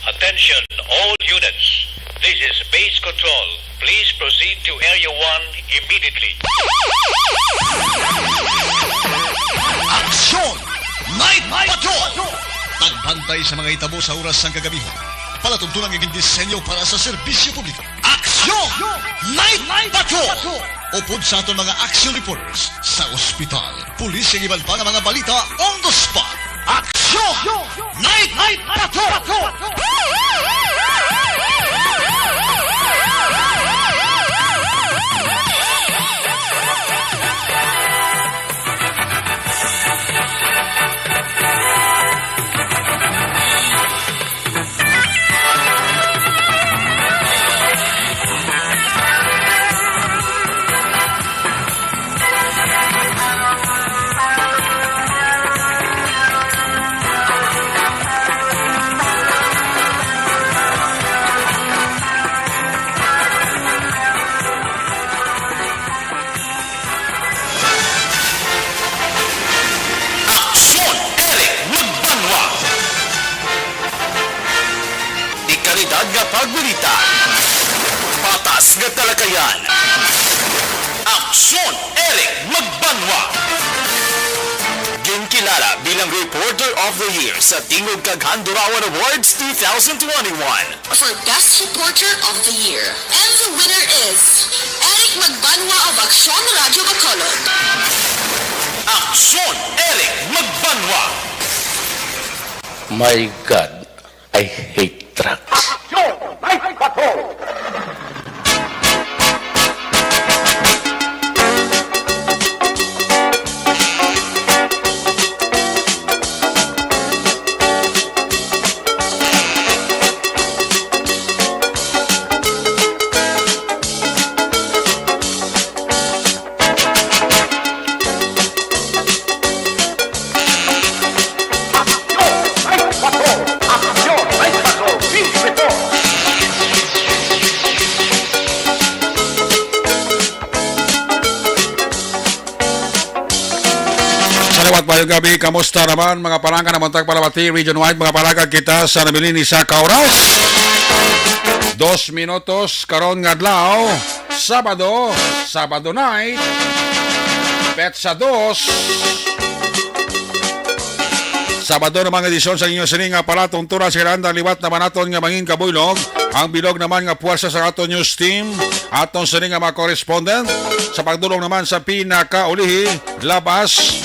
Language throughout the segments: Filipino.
Attention all units. This is base control. Please proceed to Area 1 immediately. Aksyon! Night Patrol! Nagbantay sa mga itabo sa oras ng kagabihan. Palatuntunang iging disenyo para sa serbisyo publiko. Aksyon! Night Patrol! Upod sa aton mga action reporters sa ospital, pulis ang iban pa ng mga balita on the spot. Aksyon! Night Patrol! Pagbalita, patas nga talakayan. Aksyon Eric Magbanwa. Ginkilala bilang Reporter of the Year sa Tingog kag Handurawan Awards 2021 for Best Reporter of the Year. And the winner is Eric Magbanwa of Aksyon Radio Bacolod. Aksyon Eric Magbanwa. My God, I hate trucks. Night Patrol. Mayong gabi, kamusta naman mga palangka na Montag Palawati, region-wide mga palangka kita sa nabilin sa Kauras. 2 minutos karon nga adlaw, Sabado night, Petsa 2. Sabado namang edisyon sa inyong sining nga palatungturan sa Iranda, liwat naman aton nga mangin kabuylog. Ang bilog naman nga puwersa sa aton news team, aton sining nga mga correspondent, sa pagdulong naman sa pinakaulihi, labas,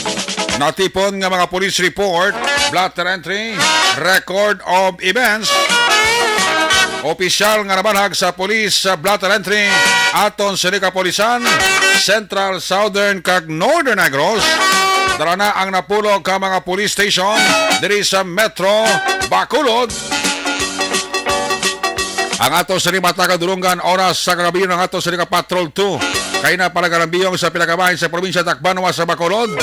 natipon nga mga police report, blotter entry, record of events, opisyal nga nabanhag sa police sa blotter entry, aton sa Kapolisan, Central, Southern, kag Northern Negros. Dara na ang napulog ka mga police station diri sa Metro Bacolod. Ang ato sa mata kadulungan oras sa kagabi ng ato sa Patrol 2. Kay na palagarambiyong sa pinakabahin sa probinsya Tacbanwa sa Bacolod.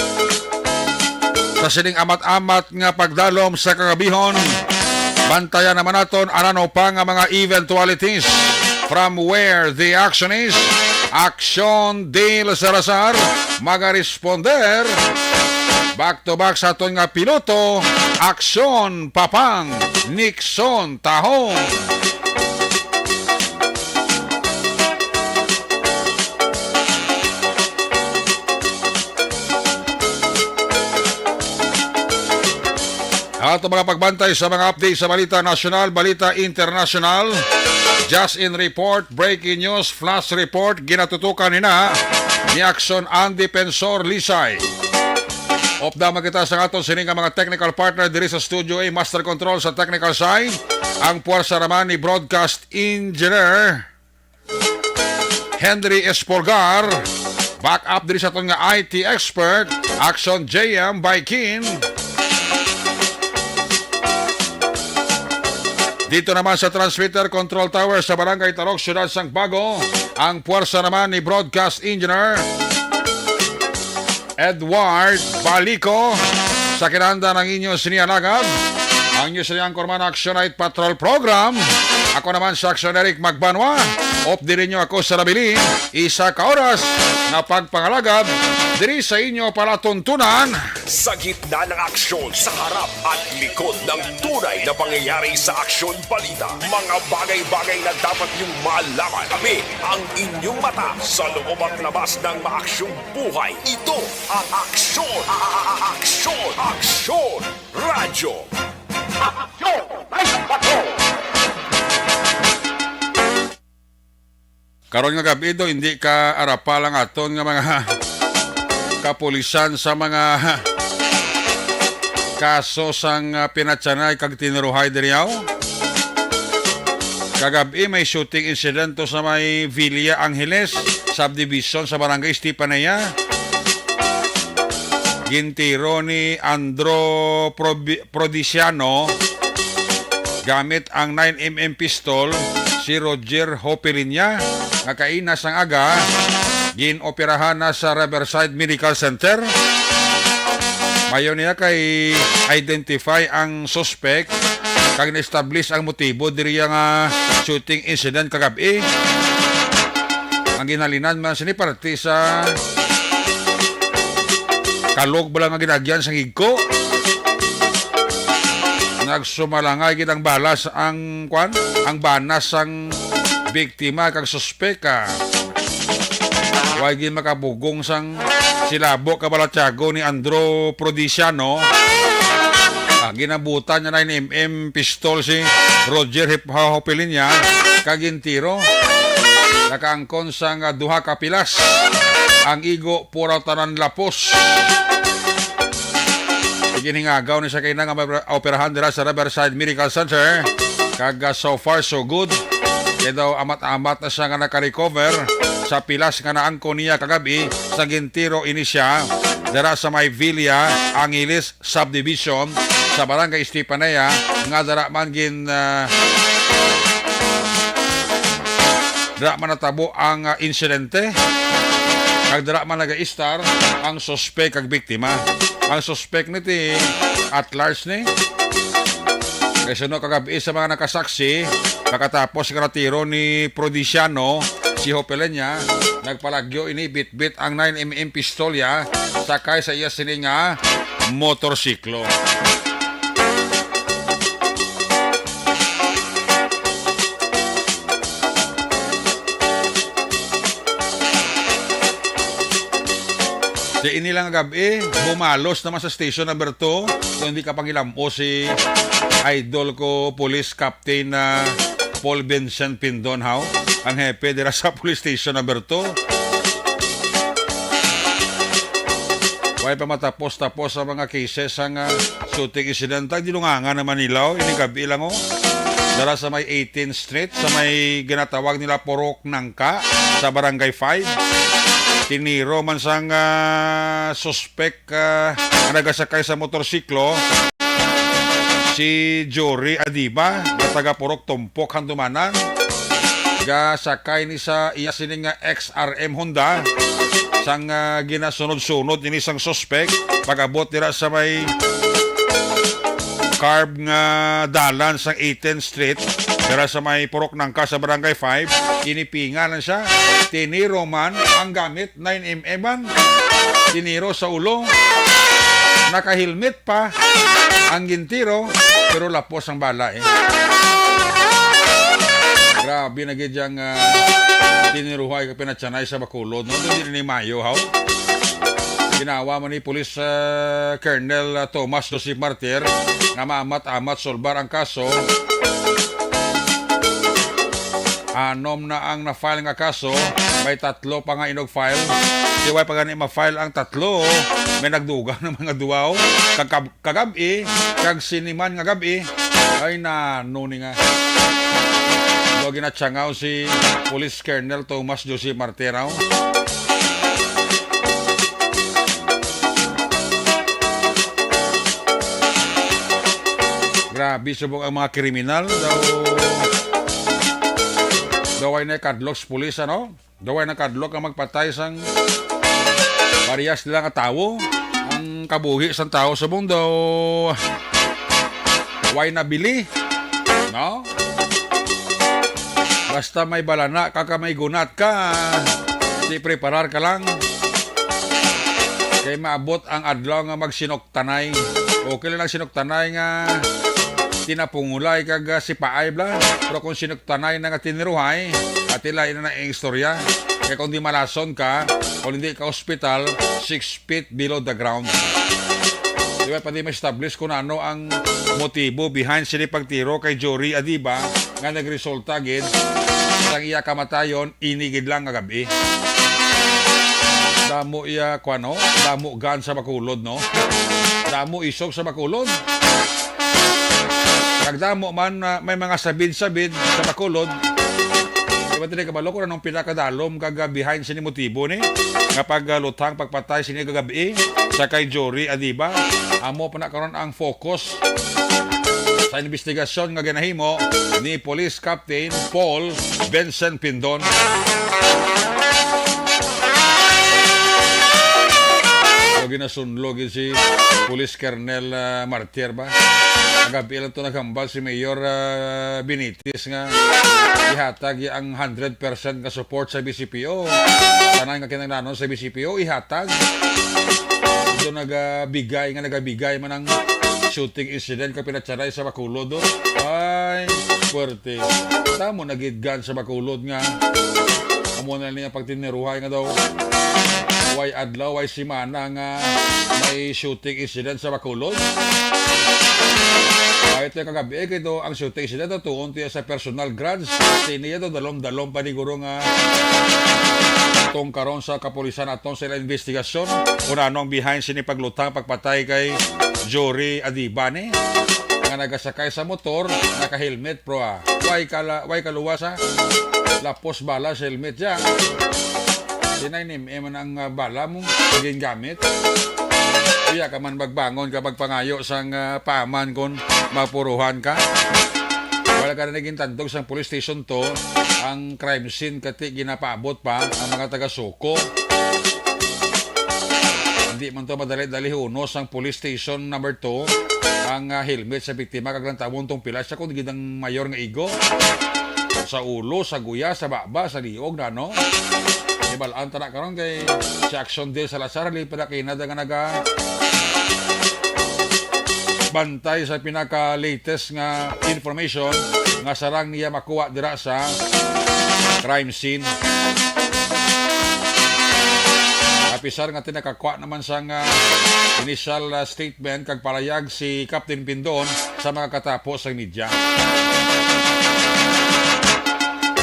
Sa sining amat-amat nga pagdalom sa kagabihon, bantayan naman naton ano pa nga mga eventualities from where the action is. Aksyon del Salazar magaresponder back to back sa aton nga piloto. Aksyon Papang Nixon Tahong. At mga pagbantay sa mga update sa balita nasyonal, balita internasyonal, just in report, breaking news, flash report, ginatutukan nina ni Action Andy Pensor Lisay. Opdama kita sa aton sining mga technical partner diri sa Studio A, Master Control sa technical side, ang puwersa naman ni Broadcast Engineer Henry Esporgar, back up diri sa aton nga IT expert, Action JM by Kin. Dito naman sa transmitter control tower sa Barangay Tarok, Syudad Sangbago, ang puwersa naman ni Broadcast Engineer Edward Balico. Sa kinanda ng inyong sinialagad, Ang news ni Angkor Man Action Night Patrol Program. Ako naman si Action Eric Magbanwa. Off din niyo ako sa labili. Isa ka oras na pagpangalagad diri sa inyo para tuntunan. Sa gitna ng aksyon, sa harap at likod ng tunay na pangyayari sa aksyon balita. Mga bagay-bagay na dapat niyong malaman. Kami ang inyong mata sa loob at labas ng maaksyong buhay. Ito ang Aksyon! Aksyon! Aksyon! Radyo! Aksyon! Karon nga gabi do, hindi ka arapalang aton nga mga kapulisan sa mga kaso sang pinatsanay kag tiniruhay diriyaw. Kagabi may shooting incident to sa may Villa Angeles subdivision sa barangay Estipanaya. Gintiro ni Andro Prodiciano gamit ang 9mm pistol si Roger Hopelinya nga kainas ang aga ginoperahan na sa Riverside Medical Center. Mayon niya kay identify ang suspect kag na-establish ang motibo diri nga shooting incident kagabi. Ang ginhalinan man sini parte sa kalog bala nga ginagyan sa higko. Nagsumalangay gid ang balas ang banas ang biktima kag suspeka. Huwag gid makabugong sang silabo kabalatyago ni Andro Prodiciano. Ginabutan niya 9mm pistol si Roger Hopelinya kag gintiro. Nakaangkon sang duha ka pilas. Ang igo pura tanan lapos. Ginhingagaw ni sa kay nga operahan dira sa Riverside Medical Center. Kag so far so good. Kaya daw amat-amat na siya nga nakarecover sa pilas nga naangko niya kagabi sa gintiro ini siya dara sa may Villa Angeles subdivision sa barangay Estipanaya nga dara man dara man natabo ang insidente kag dara man naga-istar ang suspect kag biktima. Ang suspect niti at large ni kasi no kagabi sa mga nakasaksi pagkatapos ng retiro ni Prodiciano si Hopelinya nagpalagyo ini bit-bit ang 9mm pistolya sakay sa iya sini nga motorsiklo. Di inilang gabi, bumalos naman sa station number 2 kung hindi ka pangilampo si idol ko Police Captain Paul Vincent Pindonhaw, ang hepe dira sa police station number 2. Why pa matapos-tapos sa mga cases ang shooting incident ang dinungangan na Manilaw, ini gabi lang dara sa may 18th Street, sa may ginatawag nila Purok Nangka sa Barangay 5. Tiniro man sang suspect na nagasakay sa motorsiklo si Jory Adiba na taga Purok Tumpok Handumanan. Gasakay ni sa iya sining XRM Honda sang ginasunod-sunod ni sang suspect pag-abot dira sa may carb nga dalan sang 18th Street dira sa may Purok Nangka sa Barangay 5. Inipingan na siya. Tiniro man ang gamit 9mm man. Tiniro sa ulo. Naka-helmet pa ang gintiro pero lapos ang bala Grabe na gid yang tiniruhay ka pinatsanay sa Bacolod. No din ni Mayo haw. Ginawa man ni Police Colonel Tomas Joseph Martir nga maamat-amat solbar ang kaso. Anom na ang na-file nga kaso, may 3 pa nga inog-file. Siway pa gani ma-file ang 3, may nagdugang ng mga duwaw. Kagabi, kag siniman nga gabi, ay nanuni nga. So, ginatsangaw si Police Colonel Tomas Joseph Martiraw. Grabe subok ang mga kriminal. Daway na kadlok sa pulis, Daway na kadlok ang magpatay sang parehas nila nga tao. Ang kabuhi sang tao sa mundo. Why nabili? No? Basta may balana ka may gunat ka, di preparar ka lang. Kay maabot ang adlaw nga magsinoktanay. Okay lang sinoktanay nga tinapungulay kag si paay bla. Pero kung sinoktanay na nga tiniruhay, at ilain na ang istorya. Kaya kung di malason ka, kung hindi ka hospital, 6 feet below the ground. Di ba, pati ma-establish kung ano ang motibo behind sini pagtiro kay Jory Adiba nga nagresulta gid sang iya kamatayon inigid lang nga gabi. Damo iya kuano, damo gan sa Bacolod, no? Damo isog sa Bacolod. Kagdamo man may mga sabid-sabid sa Bacolod. Diba tini kabalo ko anong pinakadalom kag behind sini motibo ni nga paglutang pagpatay sini kagabi sa kay Jory Adiba. Amo pa na karon ang focus sa investigasyon nga ginahimo ni Police Captain Paul Benson Pindon. Ginasunlog si Police Colonel Martir ba? Agabi lang ito nagambal si Mayor Benitez nga ihatag ang 100% nga support sa BCPO. Tanay nga kinanglanon sa BCPO, ihatag. Ito nagabigay man ang shooting incident ka pinatsaray sa Bacolod. Ay, puwerte. Tamo nagidgan sa Bacolod nga. Amo na niya pagtiniruhay nga daw. Way adlaw, way simana nga may shooting incident sa Bacolod. Kahit kagabi, ito ang shooting incident ito, unti sa personal grudge. Tiniya ito, dalom-dalom pa ni Guro nga itong karon sa kapulisan atong sa investigasyon kung ano ang behind sini paglutang pagpatay kay Jory Adiba ni nga nagasakay sa motor, naka-helmet pro way kaluwas lapos bala sa helmet siya. Sinainim, man ang bala mong maging gamit. Kaya ka man magbangon kapag pangayo sang paman kung mapuruhan ka. Wala ka na naging tandog sa police station to, ang crime scene kati ginapaabot pa ang mga taga-suko. Hindi man to madali-dali hunos ang police station number 2, ang helmet sa biktima kaglang tawon tong pila siya kung gidang mayor nga igo. Sa ulo, sa guya, sa baba, sa liog na, no? Ibalaan tanak karon kay si Action Del Salazar li para kay nada nga naga bantay sa pinaka latest nga information nga sarang niya makuha dira sa crime scene. Apisar nga tinakakuha naman sa initial statement kag palayag si Captain Pindon sa mga katapos sa media.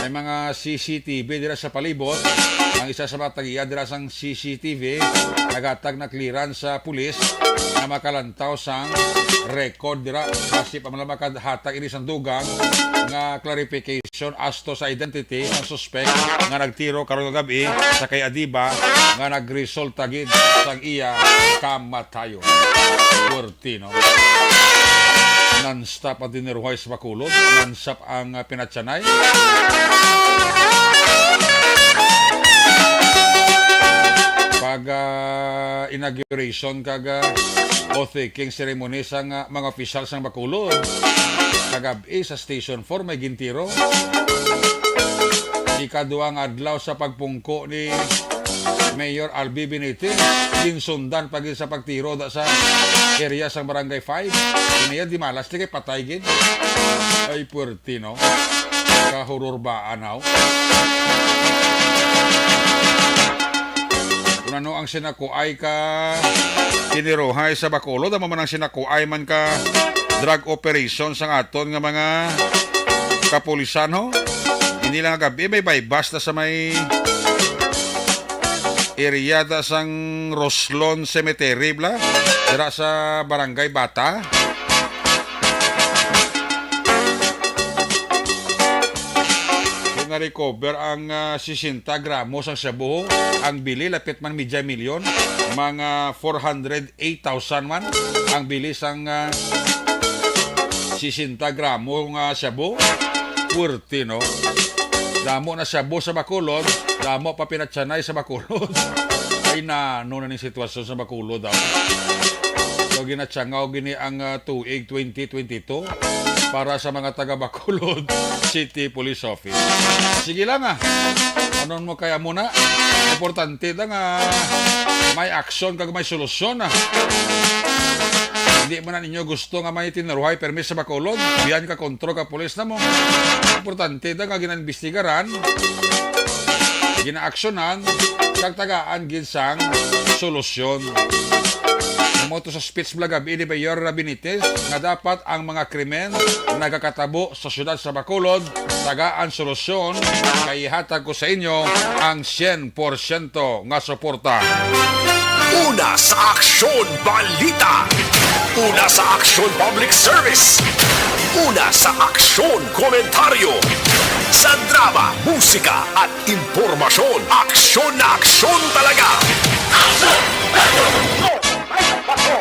May mga CCTV dira sa palibot. Ang isa sa mga tagiya dira sang CCTV nagatag na clearance sa pulis na makalantaw sang record dira kasi pamala makadhatag ini sang dugang nga clarification as to sa identity ng suspect nga nagtiro karon gabi sa kay Adiba nga nagresult gid sang iya kamatayon. Portino. Non-stop ang diniruhay sa Bacolod, non-stop ang pinatsanay. Pag inauguration kag oath-taking ceremony sa mga opisyal sa Bacolod, kagabi sa Station 4 may gintiro. Ikaduang adlaw sa pagpungko ni Mayor Albi Benitez, ginsundan pag sa pagtiro da sa area sa Barangay 5. Iniya di malas di kay patay gid. Ay puwerte, no? Kahuror ba anaw? Kung ano ang sinakuay ka tinirohay sa Bacolod, ama man ang sinakuay man ka drug operation sa aton nga mga kapulisan, ho? Hindi lang gabi may bypass na sa may area da sang Roslon Cemetery bla dira sa Barangay Bata. Na-recover ang 60 gramos ang shabu. Ang bili lapit man media milyon, mga 408,000 man ang bili sang 60 gramo ng shabu. Puwerte, no? Damo na shabu sa Bacolod, damo pa pinatsanay sa Bacolod. Ay na, ano na ni sitwasyon sa Bacolod daw. So ginatsangaw gini ang tuig 2022 para sa mga taga Bacolod City Police Office. Sige lang anon mo kaya muna. Importante da nga may aksyon kag may solusyon Hindi mo na ninyo gusto nga may tinaruhay permis sa Bacolod. Biyan ka kontrol ka pulis na mo. Importante da nga ginaimbestigaran, ginaaksyonan, kag tagaan ginsang solusyon. Moto sa speech vlog ni Mayor Benitez nga dapat ang mga krimen nagakatabo sa syudad sa Bacolod tagaan solusyon kay hatag ko sa inyo ang 100% nga suporta. Una sa aksyon balita. Una sa aksyon public service. Una sa aksyon komentaryo. Sa drama, musika at impormasyon. Aksyon na aksyon talaga.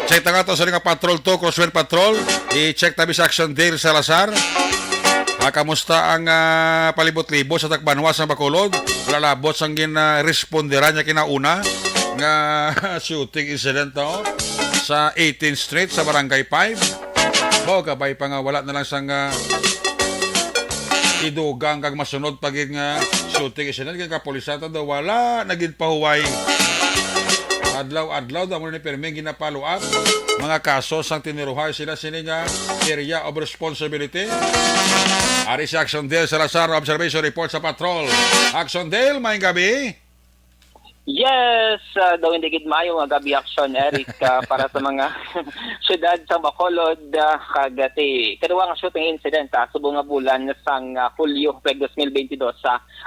Check ta nga to sa nga Patrol 2, Crosswell Patrol. I-check tabi sa Action Dale Salazar. Kamusta ang palibot-libot sa Tacbanwa sa Bacolod? Lalabot sang responderan niya kinauna nga shooting incident sa 18th Street sa Barangay 5. Bao kabay pa nga wala na lang sang idugang kag masunod pagid nga shooting incident kay kapulisan daw wala nagid pahuway. Adlaw daw mo ni permi ginapalo up mga kaso sang tiniruhay sila sini nga area of responsibility. Ari si Action Dale Salazar, observation report sa Patrol. Action Dale, maayong gabi. Yes, daw hindi gid maayo nga gabi action Eric para sa mga syudad sa Bacolod kagati. Kaduwa nga shooting incident subong nga bulan sang Hulyo 2022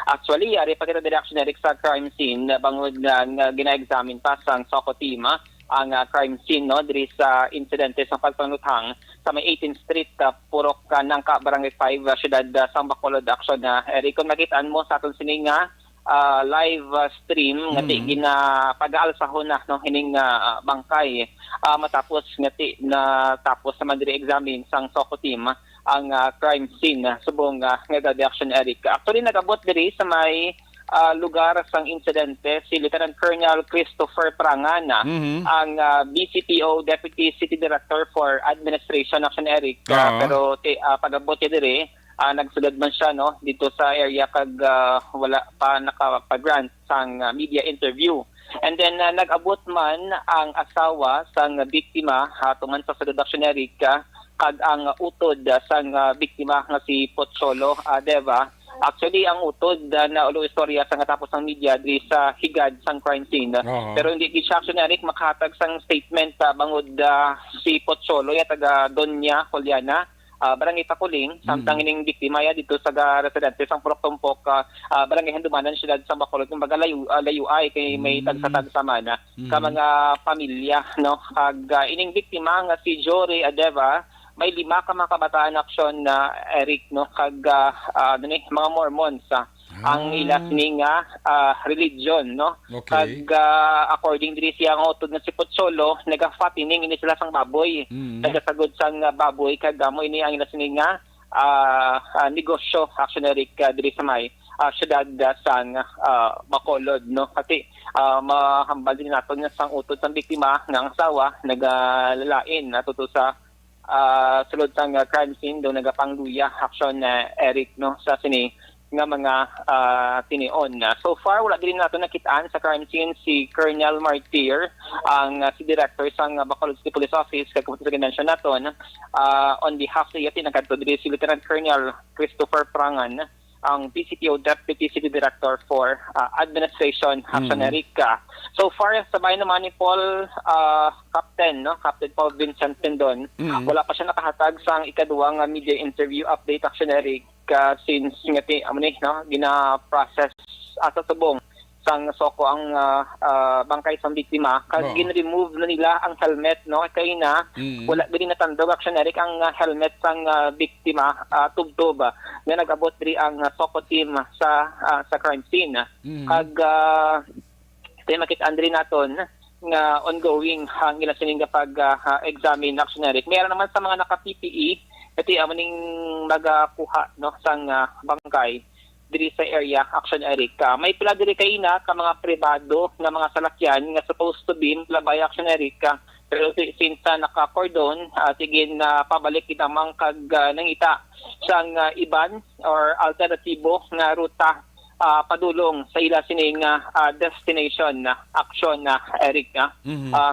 actually ari pa kita direction Eric sa crime scene bangod nga gina-examine pa sang SOCO team ang crime scene diri sa insidente sa pagpanguthang sa may 18th Street Purok Nangka Barangay 5 syudad sa Bacolod action Eric kung nakitaan mo sa aton sini nga live stream ngati ginapag-aalsahon na hining bangkay matapos ngati na tapos sa diri examine sang SOCO team ang crime scene subong nga reaction Eric. Actually nagabot diri sa may lugar sang insidente si Lieutenant Colonel Christopher Prangan ang BCPO Deputy City Director for Administration Action Eric pero pag-abot diri nagsugad man siya dito sa area kag wala pa nakapag-grant sang media interview. And then nag-abot man ang asawa sang biktima tuman sa reduction Eric kag ang utod sang biktima nga si Pocholo Deva. Actually ang utod na ulo istorya sa natapos ng media di sa higad sang crime scene. Pero hindi gid siya Action Eric makahatag sang statement bangod si Pocholo ya taga Doña Juliana Barangay Pakuling, samtang ining biktima ya dito sa residente sang Purok Tumpok, Barangay Handumanan, siyudad sa Bacolod, kung baga layo ay kay may tagsa-tagsa man ka mga pamilya kag ining biktima nga si Jory Adeva may 5 ka mga kabataan aksyon na Eric kag mga Mormons ang ila sini nga religion Okay. kag according diri siya nga utod nga si Pocholo nagafattening ini sila sang baboy nagasagod sang baboy kag mo ini ang ila sini nga negosyo action Eric diri sa may syudad sang Bacolod kasi mahambal din nato nga sang utod sang biktima nga asawa nagalalain natuto sa sulod sang crime scene do nagapangluya action Eric sa sini nga mga tinion. So far, wala din nato nakitaan sa crime scene si Colonel Martir, ang si Director sang Bacolod City Police Office, kag sa mention naton, on behalf sa yatin, nagkadto diri si Lieutenant Colonel Christopher Prangan, ang PCPO Deputy City Director for Administration Action Eric. So far, sa bayan naman ni Paul Captain Paul Vincent Tendon, wala pa siya nakahatag sang ikaduwang media interview update Action Eric since ngati gina-process asa subong sang SOCO ang bangkay sang biktima kag gin-remove na nila ang helmet kay na wala din natandog Action Eric ang helmet sang biktima tubtob nga nag-abot diri ang SOCO team sa crime scene kag makit-andri naton nga ongoing ang ila sining pag-examine Action Eric. Meron naman sa mga naka-PPE iti amaning magakuha sang bangkay diri sa area Action Eric. May pila diri kay ka mga pribado nga mga salakyan nga supposed to be labay Action Eric Pero since naka-cordon, sige na pabalik kinamang kag nangita sang iban or alternatibo nga ruta padulong sa ila sining destination action Eric.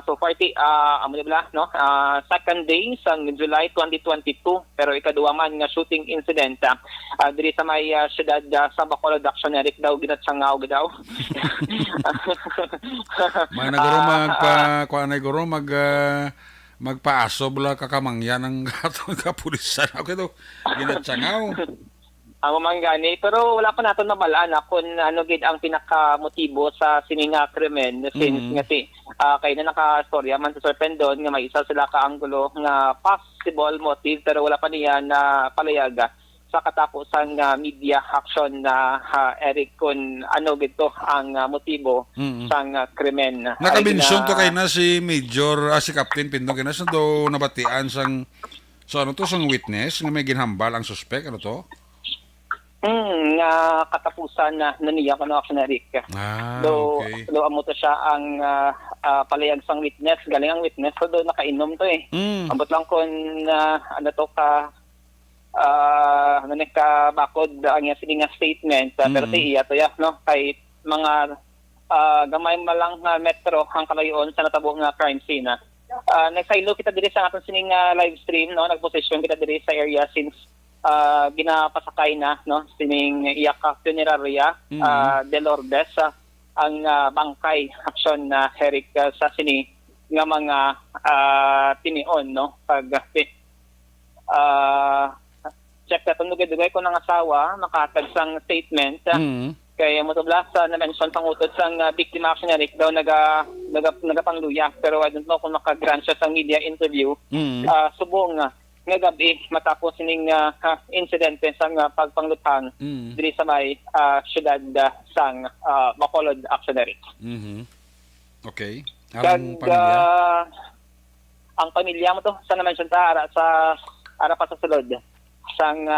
So party amo nila no second day sang July 2022 pero ikaduwa man nga shooting incident diri sa may syudad sa Bacolod Action Eric daw ginatsangaw daw. May naguro magpaasob la kakamangyan ng atong kapulisan. Okay to. Ginatsangaw. Ang gani pero wala pa naton mabalaan kung ano gid ang pinakamotibo sa sininga krimen since nga si kay na nakastorya man sa Sorprendon nga may isa sila ka anggulo nga possible motive pero wala pa niya na palayaga sa katapusan nga media action na Eric kun ano gid to ang motibo sang krimen. Nakabinsun to kay na si Major si Captain Pindong kay na sa do nabatian sang so ano to sang witness nga may ginhambal ang suspect ano to? Nga katapusan na niya ko na action Eric. Okay. Do amo to siya ang palayag sang witness, galing ang witness so do nakainom to eh. Ambot lang kun ano to ka ka bakod ang iya sininga statement pero ti iya to ya no kay mga gamay malang metro ang kalayon sa natabo nga crime scene. Nagsaylo kita diri sa aton sining live stream no nagposisyon kita diri sa area since ginapasakay na no sining iyaka funeraria de Lourdes ang bangkay action na Eric sa sini nga mga tinion no pag check na tunugay ko ng asawa makatag sang statement kaya mo to blasa na mention pang utod sang victim action Eric daw nagapangluya pero I don't know kung makagrant siya sa media interview subong nga gabi matapos sining insidente sang pagpanglutang diri sa may syudad sang Bacolod Action Eric. Okay. Ang pamilya mo to sa na-mention ta ara pa sa sulod sang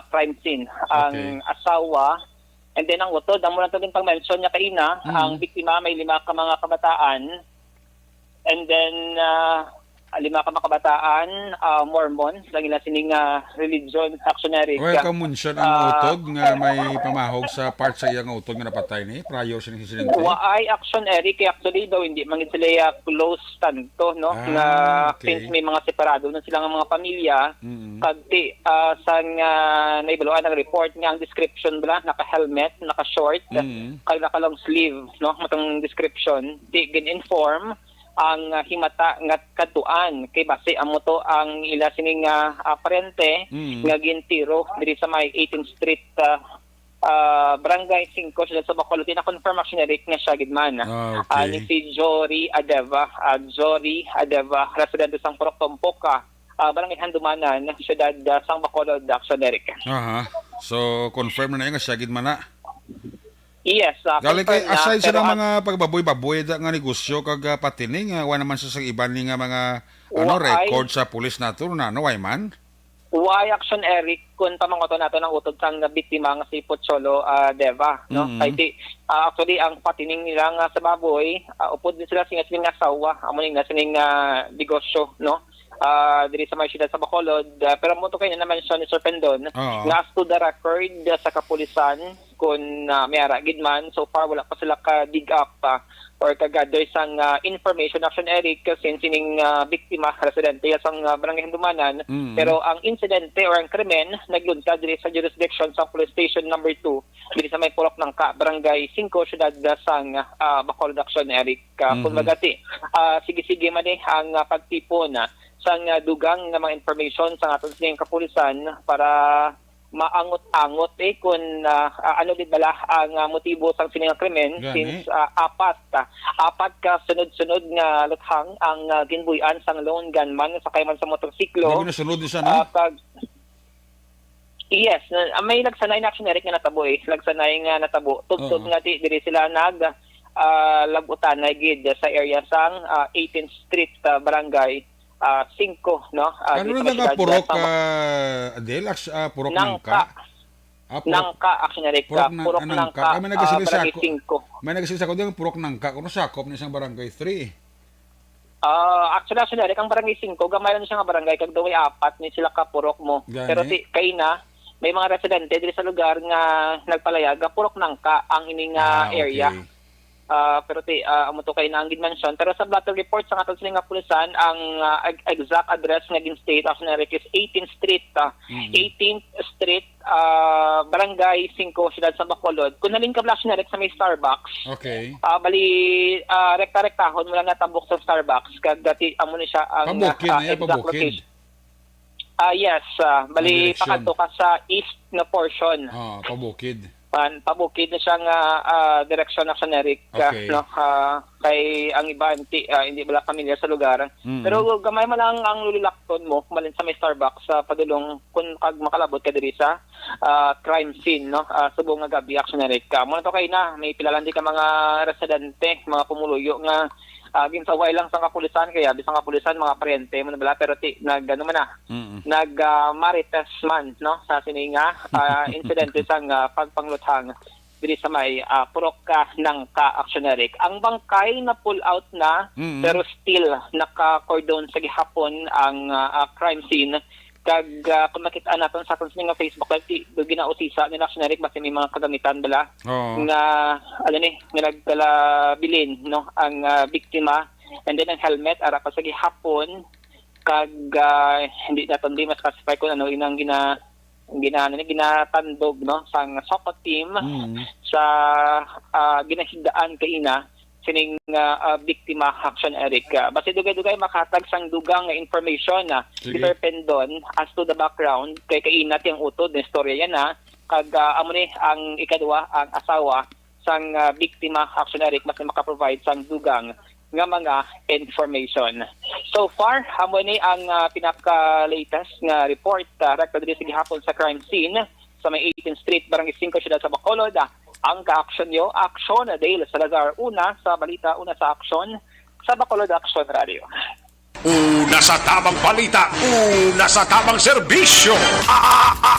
crime scene ang asawa and then ang utod amo na to din pang-mention niya kaina ang biktima may 5 ka mga kabataan and then 5 ka mga kabataan Mormon lang ila sining religion actionary. Welcome mention ang utod nga may pamahog sa part sa iyang utod nga napatay ni prior sining incident. Waay action Eric actually daw hindi man gid sila close tanto no nga since may mga separado na sila nga mga pamilya pagti sang naibaluan ang report nga ang description bala naka-helmet, naka-short, kag naka-long sleeve no matong description di gin-inform ang himata nga katuan kay base amo to ang ila sining aparente nga gintiro diri sa may 18th Street Barangay 5 sa Bacolod na confirm action Eric nga siya gid man ni si Jory Adeva residente sang Purok Tompoca Barangay Handumanan siyudad sang Bacolod Action Eric. So confirm na nga siya gid man na. Yes, galing kay aside sa mga pagbaboy-baboy nga negosyo kag patining wa naman sa iban ni nga mga record sa pulis nato na way man. Why action Eric kun pamangoto nato ng utod sang biktima nga si Pocholo Deva no kay actually ang patining nila nga sa baboy upod din sila sining asawa amo ning sining negosyo no diri sa may siyudad sa Bacolod pero mo to kay na mention ni Sir Pendon nga as to the record sa kapulisan kun may ara gid man so far wala pa sila ka dig up or ka-gather sang information action Eric since sining biktima residente sang Barangay Handumanan pero ang insidente or ang krimen nagluntad diri sa jurisdiction sa police station number 2 diri sa may Purok Nangka Barangay 5 siyudad sang Bacolod Action Eric kun magati sige man ang pagtipon sang dugang nga mga information sa aton sining kapulisan para maangot-angot kung ano din bala ang motibo sang sining krimen since apat ka sunod-sunod nga luthang ang ginbuyan sang lone gunman sakay man sa motorsiklo. Sunod isa na. Yes, may lagsanay na action Eric nga natabo lagsanay nga natabo tugtog nga diri sila labutan na gid sa area sang 18th Street Barangay 5 no ano na nga purok Adel purok Nangka Nangka action Eric purok Nangka may nagasilisa Barangay 5 may nagasilisa ko din purok Nangka kuno sakop ni isang barangay 3 Actually, Eric, ang barangay 5, gamay lang siya nga barangay, kag daw ay 4, ni sila kapurok mo. Gani. Pero kay na, may mga residente diri sa lugar nga nagpalayag, purok nangka ang ining area. Pero amo to kay na ang mention. Pero sa blotter report sa atong sining nga pulisan, ang exact address nga gin-state as Eric is 18th Street, 18th Street, Barangay 5, Siyudad sa Bacolod. Kung nalin ka Blas Eric sa may Starbucks. Okay. Bali rekta-rektahon mo lang natabok sa Starbucks kag dati amo ni siya ang Pabukid na yan, exact pabukid. location. Yes, bali Direction. pakanto ka sa east na portion. Pabukid. Pabukid na siyang direksyon na generic Okay. no kay ang iba hindi bala familiar sa lugar. Pero gamay man lang ang lulilakton mo malin sa may Starbucks sa padulong kun kag makalabot ka diri sa crime scene no subong nga gabi generic ka mo to kay na may pilalandi ka mga residente mga pumuluyo nga ginsaway lang sa kapulisan kaya bisang kapulisan mga parente mo na bala pero nagano man na nag marites man no sa sininga insidente sang pagpangluthang diri sa may purok ng ka-actioneric. Ang bangkay na pull out na pero still naka-cordon sa gihapon ang crime scene kag kung makita natin sa atong nga Facebook live ginausisa ni actioneric basta may mga kagamitan bala nga nga nagdala bilin no ang biktima and then ang helmet ara pa sa gihapon kag hindi naton di mas classify kung ano inang ginatandog no sang SOCO team sa ginahigdaan kaina sining biktima action Eric. Basta dugay-dugay makatag sang dugang nga information na dependon as to the background kay kainat yung utod ng istorya yan kag amo ni ang ikadua ang asawa sang biktima action Eric mas maka-provide sang dugang nga mga information. So far, amo ni ang pinaka-latest nga report record diri sa gihapon sa crime scene sa may 18th Street, Barangay 5, Siyudad sa Bacolod. Ang ka-action nyo, Action Dale Salazar, una sa balita, una sa action sa Bacolod Action Radio. Una sa tamang balita, una sa tamang serbisyo.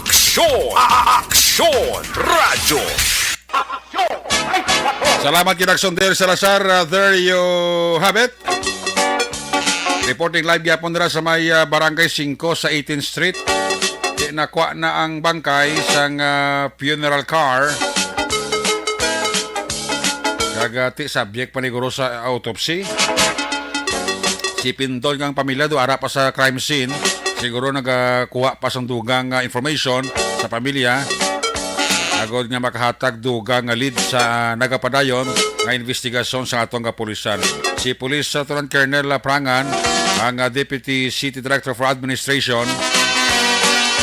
Aksyon! Aksyon! Radyo! Salamat Kinaksyon Del Salazar. There you have it. Reporting live yapon dira sa may Barangay 5 sa 18th Street. Nakuha na ang bangkay sang funeral car. Kagati subject paniguro sa autopsy. Si Pindol ng pamilya do ara pa sa crime scene. Siguro nagakuha pa sang dugang information sa pamilya. Agod nga makahatag dugang lead sa nagapadayon nga investigasyon sa atong kapulisan. Si Police Lieutenant Colonel Prangan, ang Deputy City Director for Administration,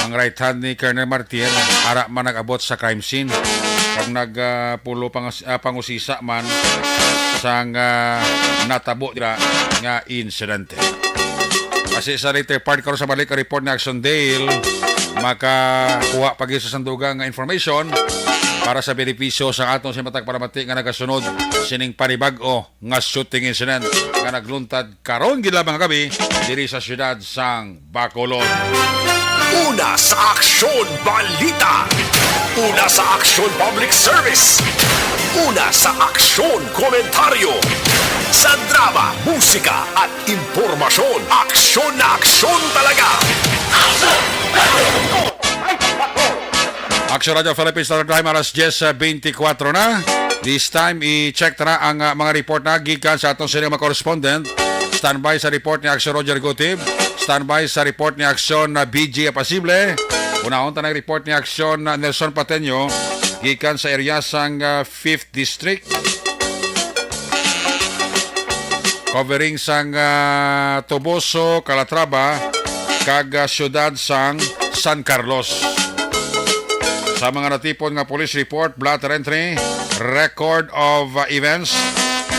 ang right hand ni Colonel Martir, ara man nag-abot sa crime scene. Pag nagpulo pangusisa man sang natabo dira nga insidente. Kasi sa later part karon sa balik report ni Action Dale, makakuha pag sa sandugang nga information para sa benepisyo sa atong simatag paramati nga nagasunod sining panibag-o nga shooting incident nga nagluntad karon gila mga gabi diri sa siyudad sang Bacolod. Una sa Aksyon Balita. Una sa Aksyon Public Service. Una sa Aksyon Komentaryo. Sa drama, musika at impormasyon. Aksyon na aksyon talaga. Action Radio Philippines Standard Time alas 10:24 na. This time i-check na ang mga report na gikan sa atong sinema correspondent. Standby sa report ni Action Roger Gutib. Standby sa report ni Action na BG Apasible. Unahon tanang report ni Action na Nelson Pateño gikan sa area sang 5th District. Covering sang Toboso, Calatrava, kag siyudad sang San Carlos. Sa mga natipon nga police report, blotter entry, record of events,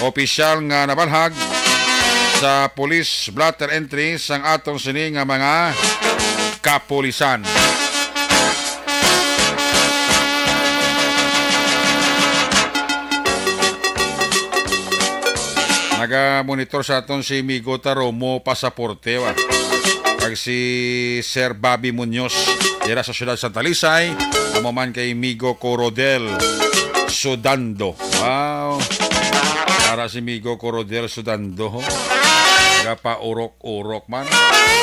opisyal nga nabalhag sa police blotter entry sang atong sini nga mga kapulisan. Naga-monitor sa aton si Migo Taromo Pasaporte. Kag si Sir Bobby Munoz dira sa siyudad Santa Lisay. Amo man kay Migo Corodel Sudando. Wow. Para si Migo Corodel Sudando. Gapa urok-urok man.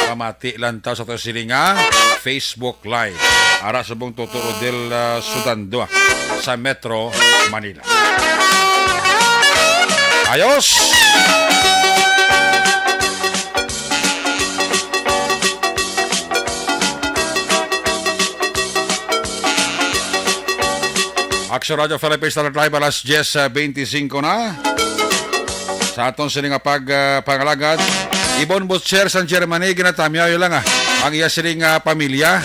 Pamati lang ta sa to silinga Facebook Live. Ara sa buong Totoo del Sudando sa Metro Manila. Ayos! Action Radio Philippines Talent Live alas 10:25 na. Sa atong sining pangalagad, Ibon Butcher San Germany, ginatamyayo lang ang iya sining pamilya.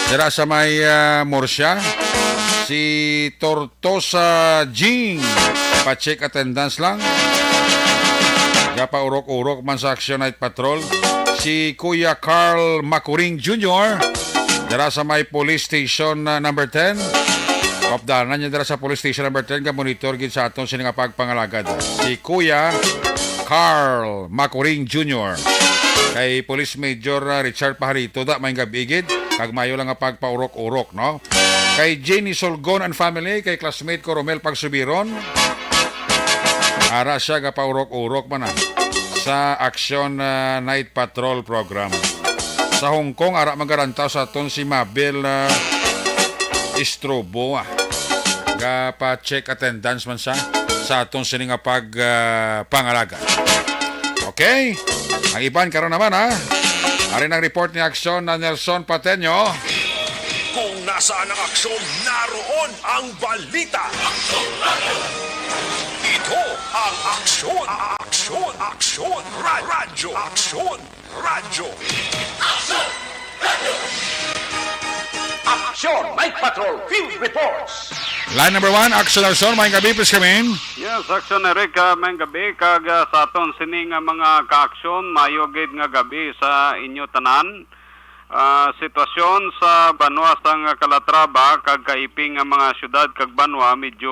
Dira sa may Murcia, si Tortosa Jing, pa-check attendance lang. Gapa urok-urok man sa Action Night Patrol. Si Kuya Carl Macuring Jr., dira sa may police station number 10. Kapdanan niya dira sa police station number 10 ka monitor gid sa atong sining pagpangalagad. Si Kuya Carl Macuring Jr. Kay Police Major Richard Pajarito da may gabigid kag mayo lang nga pagpaurok-urok, no? Kay Jenny Solgon and family, kay classmate ko Romel Pagsubiron. Ara siya ga paurok-urok man sa Action Night Patrol program. Sa Hong Kong ara magarantaw sa aton si Mabel Istrobo ga pa-check attendance man sa atong sining pangalaga. Okay? Ang iban karon naman Ari ang report ni Action na Nelson Pateño. Kung nasaan ang aksyon, naroon ang balita. Ito ang aksyon. Radyo. Action Night Patrol Field Reports. Line number 1, Action Nelson, may gabi, please come in. Yes, Action Eric, may gabi kag sa aton sining mga kaaksyon mayogid nga gabi sa inyo tanan. Sitwasyon sa Banwa sang Calatrava kag kaiping nga mga syudad kag Banwa medyo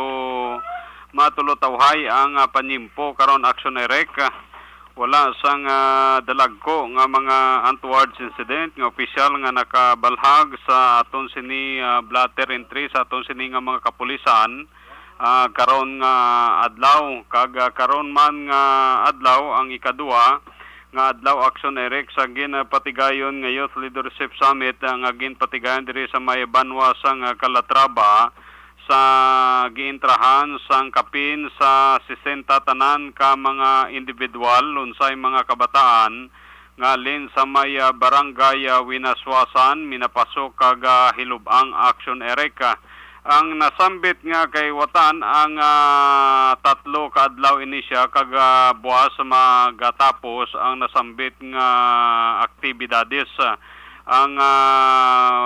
matulotawhay ang panimpo karon Action Eric. Wala sang dalagko nga mga untoward incident nga opisyal nga nakabalhag sa aton sini blatter entry sa aton sini nga mga kapulisan karon nga adlaw kag karon man nga adlaw ang ikadua nga adlaw Action Eric sa ginpatigayon nga Youth Leadership Summit nga ginpatigayon diri sa may Banwa sang Calatrava sa giintrahan sang kapin sa 60 tanan ka mga individual unsay mga kabataan nga lin sa may barangay Winaswasan minapasok kag hilubang Action Eric. Ang nasambit nga kay watan ang tatlo ka adlaw ini siya kag buwas magatapos ang nasambit nga aktibidades. Ang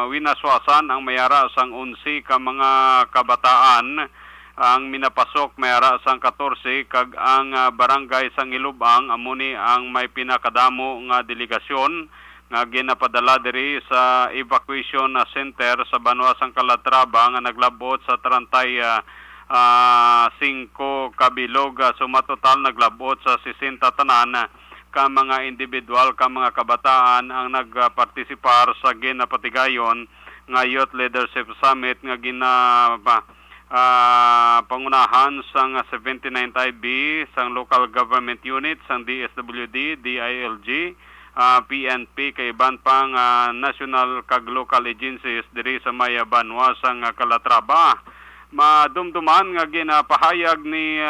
Winaswasan ang mayara sang 11 ka mga kabataan, ang minapasok mayara sang 14 kag ang barangay sang Ilubang amuni ang may pinakadamo nga delegasyon nga ginapadala diri sa evacuation center sa Banwa sang Calatrava nga naglabot sa 35 kabilog, sumatotal naglabot sa 60 tanan ka mga individual ka mga kabataan ang nagpartisipar sa ginapatigayon nga Youth Leadership Summit nga pangunahan sang 79th IB sang local government unit sang DSWD, DILG, PNP kay iban pang national kag local agencies diri sa may Banwa sang Calatrava. Madumduman nga ginapahayag ni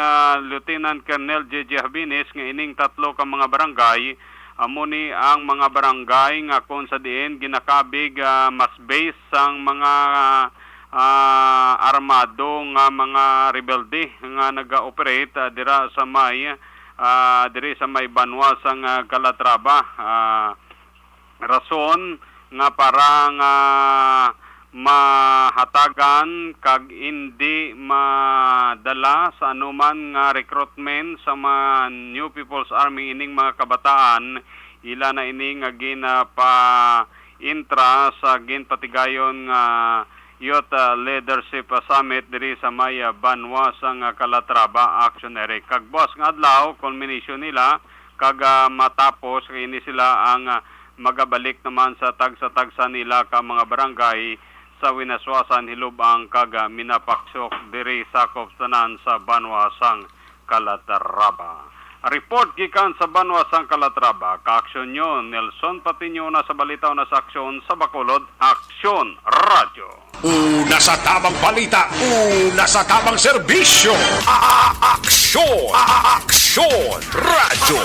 Lieutenant Colonel J.J. Habines nga ining tatlo ka mga barangay amuni ang mga barangay nga kung sa diin ginakabig mas base sang mga armado nga mga rebelde nga naga-operate dira sa may Banwa sang Calatrava. Rason nga parang mahatagan kag hindi madala sa anuman nga recruitment sa mga New People's Army ining mga kabataan ila na ining nga ginapa-intra sa ginpatigayon nga Youth Leadership Summit diri sa may Banwa sang Calatrava Action Eric. Kag boss nga adlaw culmination nila kag matapos kay ini sila ang magabalik naman sa tagsa nila ka mga barangay sa Winaswasan, Hilubang kag minapaksok diri sakop tanan sa Banwa sang Calatrava. Report gikan sa Banwa sang Calatrava, kaaksyon nyo, Nelson Patiño na sa balita na sa aksyon sa Bacolod, Aksyon Radyo. Una sa tamang balita, una sa tamang serbisyo. Aksyon! Aksyon! Radyo!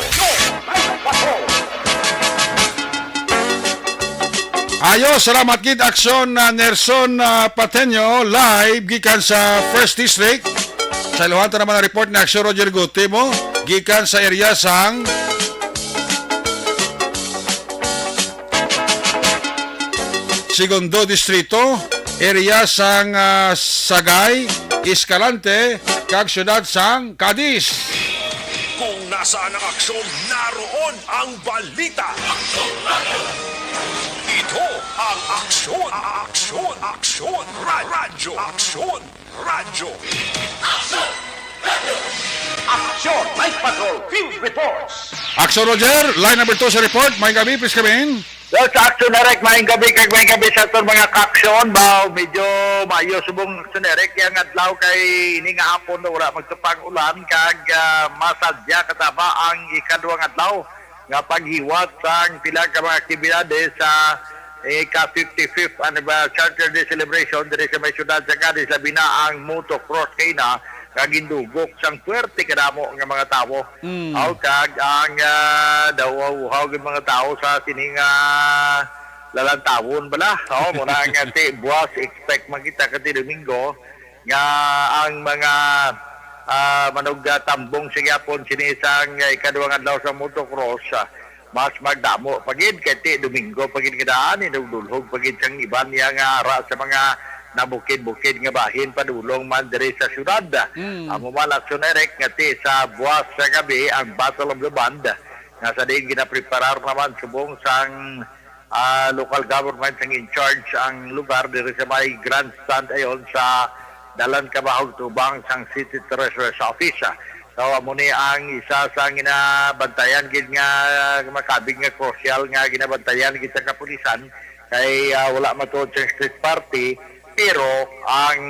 Ayos, salamat gid aksyon na Nelson Pateño live gikan sa First District. Sa iluhan naman ang report na aksyon Roger Gutimo gikan sa area sang Segundo Distrito, area sang Sagay, Escalante, kag syudad sang Cadiz. Kung nasaan ang aksyon, naroon ang balita. Ito ang aksyon, aksyon, aksyon, radyo, aksyon, radyo. Aksyon, Night Patrol, Field Reports. Aksyon Roger, line number 2 sa report. May gabi, please come in. Well, sa aksyon Eric, maing gabi sa itong mga kaksyon. Medyo mayo subong aksyon Eric. Yang adlaw kay ini nga hapon na wala magtupang ulan. Kag masadya kataba ang ikaduang adlaw. Nga paghiwat sa pila ka mga aktibidades sa ika-55th Charter Day Celebration diri sa may syudad sa Cadiz. Labi na ang motocross kay na kagindugok sang puwerte kadamo nga mga tao. Aw kag ang daw mga tao sa sining lalantawon bala. Mo na nga ti buwas expect makita kati Domingo nga ang mga manog tambong sa gyapon sini sang ikaduhang adlaw sa motocross mas magdamo pagid kay Domingo pagid kadaan idulhog pagid sang iban nga ara sa mga nabukid-bukid nga bahin padulong man diri sa syudad. Amo man aksyon Eric nga ti sa buwas sa gabi ang Battle of the Band nga sa din ginapreparar naman subong sang local government ang in charge ang lugar diri sa may grandstand ayon sa Dalan Kabahog Tubang sang City Treasurer's Office. So amo ni ang isa sa ginabantayan gid nga makabig nga crucial nga ginabantayan gid sa kapulisan kay wala matuod sa street party. Pero ang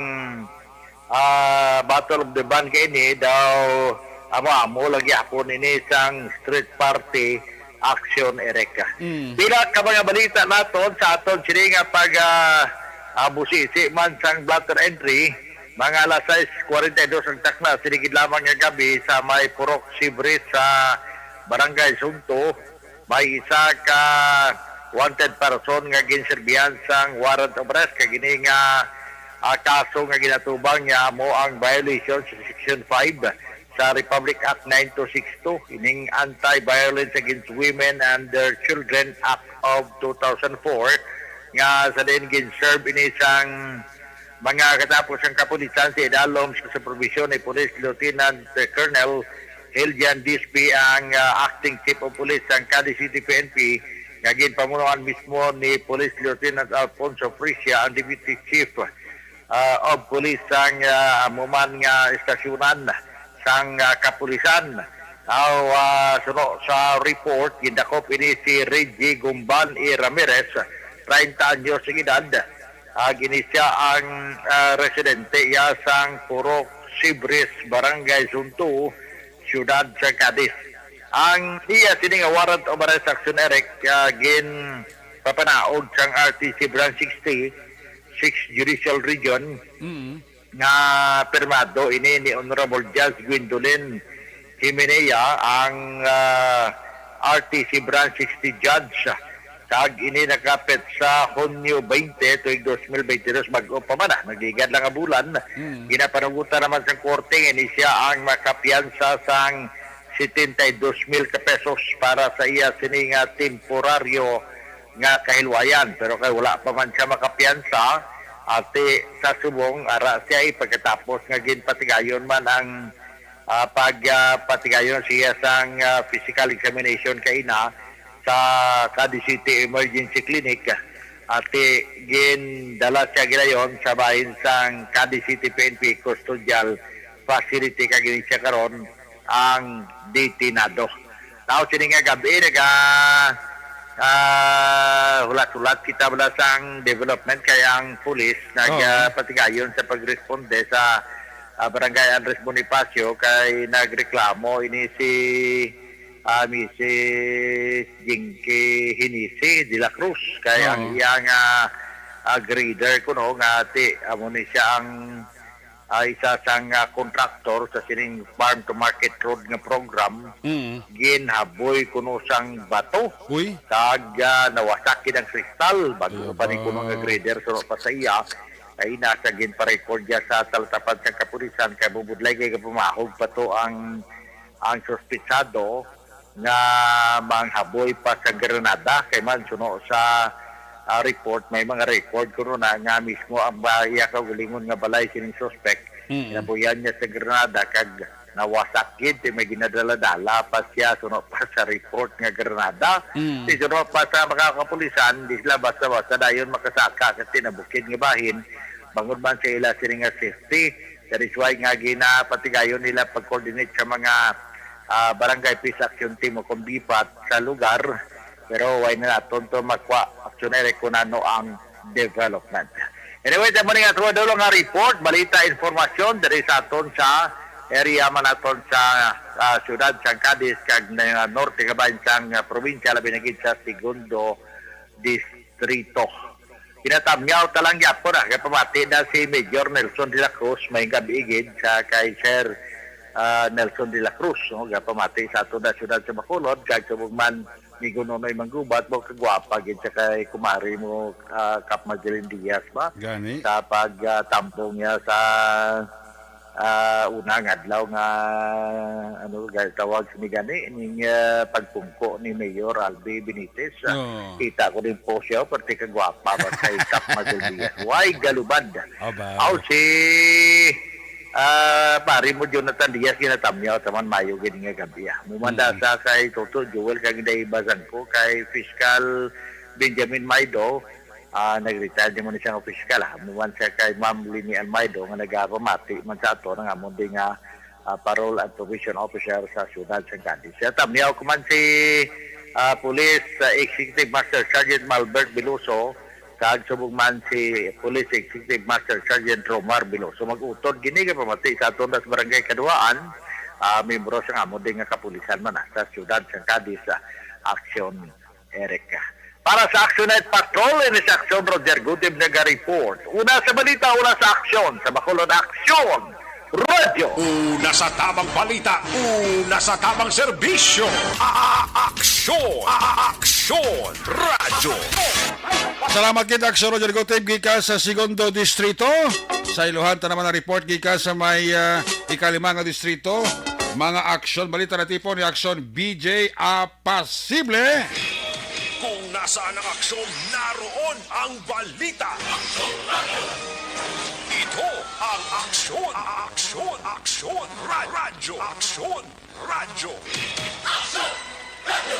Battle of the Band kay ini daw amo lagi hapon ini sang street party action Ereka. Pila ka mga balita naton sa aton sini nga pag busisi man sang blatter entry mga alas 6:42 ang takna sinigid lamang nga gabi sa may Purok Sibris sa Barangay Sunto. May isa ka wanted person nga ginserbihan sang warrant of arrest kag gini nga kaso nga ginatubang niya mo ang violation sa Section 5 sa Republic Act 9262 ining Anti-Violence Against Women and Their Children Act of 2004 nga sa din ginserve ini sang mga katapos ang kapulisan sa idalom sa supervision ni Police Lieutenant Colonel Heljan Dispi ang acting chief of police ng Cadiz City PNP nga ginpamunuan mismo ni Police Lieutenant Alfonso Frisia ang Deputy Chief of Police ang amuman nga estasyonan sang kapulisan. Suno sa report gindakop ini si Reggie Gumban E. Ramirez 30 anyos sa edad. Gini siya ang residente ya sang Purok Sibris, Barangay Sunto, Siyudad sa Cadiz. Ang iya sining warrant of arrest action Eric gin papanaog sang RTC Branch 60 6th Judicial Region nga permado ini ni Honorable Judge Gwendolyn Jimenea ang RTC Branch 60 Judge. Kag ini nakapit sa Hunyo 20 tuig 2022 bago pa man nagigad lang ang bulan. Ginapanugutan naman sa korte ini siya ang makapiyansa sang 72,000 pesos para sa iya sining temporaryo nga kahilwayan pero kay wala pa man siya makapiyansa ate sa subong ara siya pagkatapos nga ginpatigayon man ang pagpatigayon siya sang physical examination kay ina sa Cadiz City Emergency Clinic ate gindala siya gidayon sa bahin sang Cadiz City PNP Custodial Facility kagini siya karon ang detinado. Now sining nga gabi hulat-hulat kita wala sang development kaya ang pulis nagpatigayon sa pagresponde sa Barangay Andres Bonifacio kay nagreklamo ini si Mrs. Jinky Hinisi de la Cruz kay ang iyang grader kuno nga amo ni siya ang isa sang kontraktor sa sining farm to market road nga program. Ginhaboy kuno sang bato kag nawasakin ang kristal bago pa ni kuno nga grader so pa sa iya ay nasa ginpa-record niya sa talatapan sa kapulisan kay bubudlay kay pumahog pa to ang suspitsado nga manghaboy pa sa Granada kay man suno sa report may mga record kuno na nga mismo ang iya kaugalingon nga balay sining suspect inabuyan niya sa Granada kag nawasak gid may ginadala-dala pa siya suno pa sa report nga Granada si suno pa sa mga kapulisan di sila basta-basta dayon makasaka kasi nabukid nga bahin bangod man sa ila sining nga safety that is why nga ginapatigayon nila pag-coordinate sa mga barangay peace action team o kumbipat sa lugar pero why na naton to makwa aksyonere kung ano ang development. Anyway, damo nga tuwa daw nga report, balita, informasyon dari sa aton sa area man aton sa syudad sang Cadiz kag na norte kabayan sang probinsya labi na gid sa segundo distrito. Kinatamyaw talang gyapon kay pamati na si Major Nelson de la Cruz may gabi gid sa kay Sir Nelson de la Cruz no gapamati sa ato na syudad sa Bacolod kag subugman ni Gunonoy Manggubat mo kagwapa gid sa kay kumari mo Kap Magellan Diaz ba gani sa pagtampong niya sa unang adlaw nga ano tawag ni gani ning pagpungko ni Mayor Albi Benitez kita ko din po siya perti kagwapa ba kay Kap Magellan Diaz why galubad aw si pari mo Jonathan Diaz ginatamyaw taman mayo gini nga gabi mumanda sa kay Toto Joel kag day bazan ko kay Fiscal Benjamin Maido nag-retire mo ni siyang fiscal muman siya kay Ma'am Lini Maido nga nagapamati man sa ato nga mo nga parole and provision officer sa syudad sa Cadiz siya tamyaw ko man si Police Executive Master Sergeant Malbert Biloso kag subugman si Police Executive Master Sergeant Romar Biloso mag-utod gini nga pamati sa aton sa barangay Kaduaan membro sa amo din nga kapulisan man sa syudad sa Cadiz sa Action Erika. Para sa Action Night Patrol ini sa Action Roger Gutib nag-report. Una sa balita, una sa aksyon sa Bacolod Action Radio. Una sa tamang balita, una sa tamang serbisyo. Aksyon! Aksyon! Radyo! Salamat kita Aksyon Roger Gutib gikan sa segundo distrito. Sa iluhan ta naman ang report gikan sa may ikalimang nga distrito. Mga aksyon balita na tipo ni Aksyon BJ Apasible. Kung nasaan ang aksyon, naroon ang balita. Aksyon Radio! Ito ang aksyon! Aksyon! Aksyon! Radyo! Aksyon! Radyo! Aksyon! Radyo!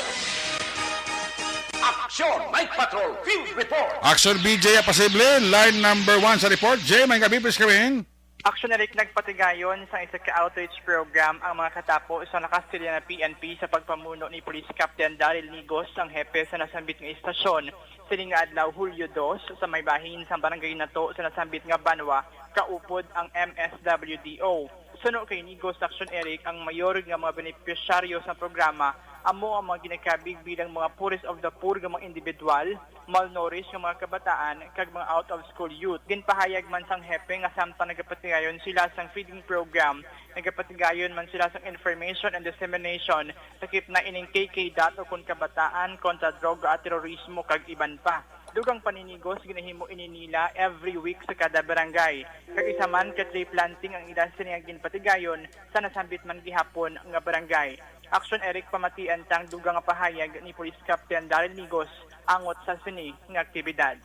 Aksyon! Night Patrol Field Report! Aksyon BJ Apasible, line number 1 sa report. Jay, may gabi, please kaming. Action Eric nagpatigayon sa isa ka-outreach program ang mga katapo sa nakastilya na PNP sa pagpamuno ni Police Captain Daryl Nigos, ang hepe sa nasambit ng istasyon. Sining nga adlaw Hulyo 2 sa may bahin sa barangay nato sa nasambit nga Banwa, kaupod ang MSWDO. Suno kay Nigos Action Eric ang mayor nga mga benepisyaryo sa programa amo ang mga ginakabig bilang mga poorest of the poor nga mga individual, malnourished nga mga kabataan kag mga out of school youth. Ginpahayag man sang hepe nga samtang nagapatigayon sila sang feeding program, nagapatigayon man sila sang information and dissemination sakip na ining KK o kun kabataan kontra droga at terorismo kag iban pa. Dugang paninigos ginahimo ininila every week sa kada barangay. Kag isa man ka tree planting ang ila sining ginpatigayon sa nasambit man gihapon nga barangay. Action Eric pamatian tang dugang pahayag ni Police Captain Daryl Nigos angot sa sini nga aktibidad.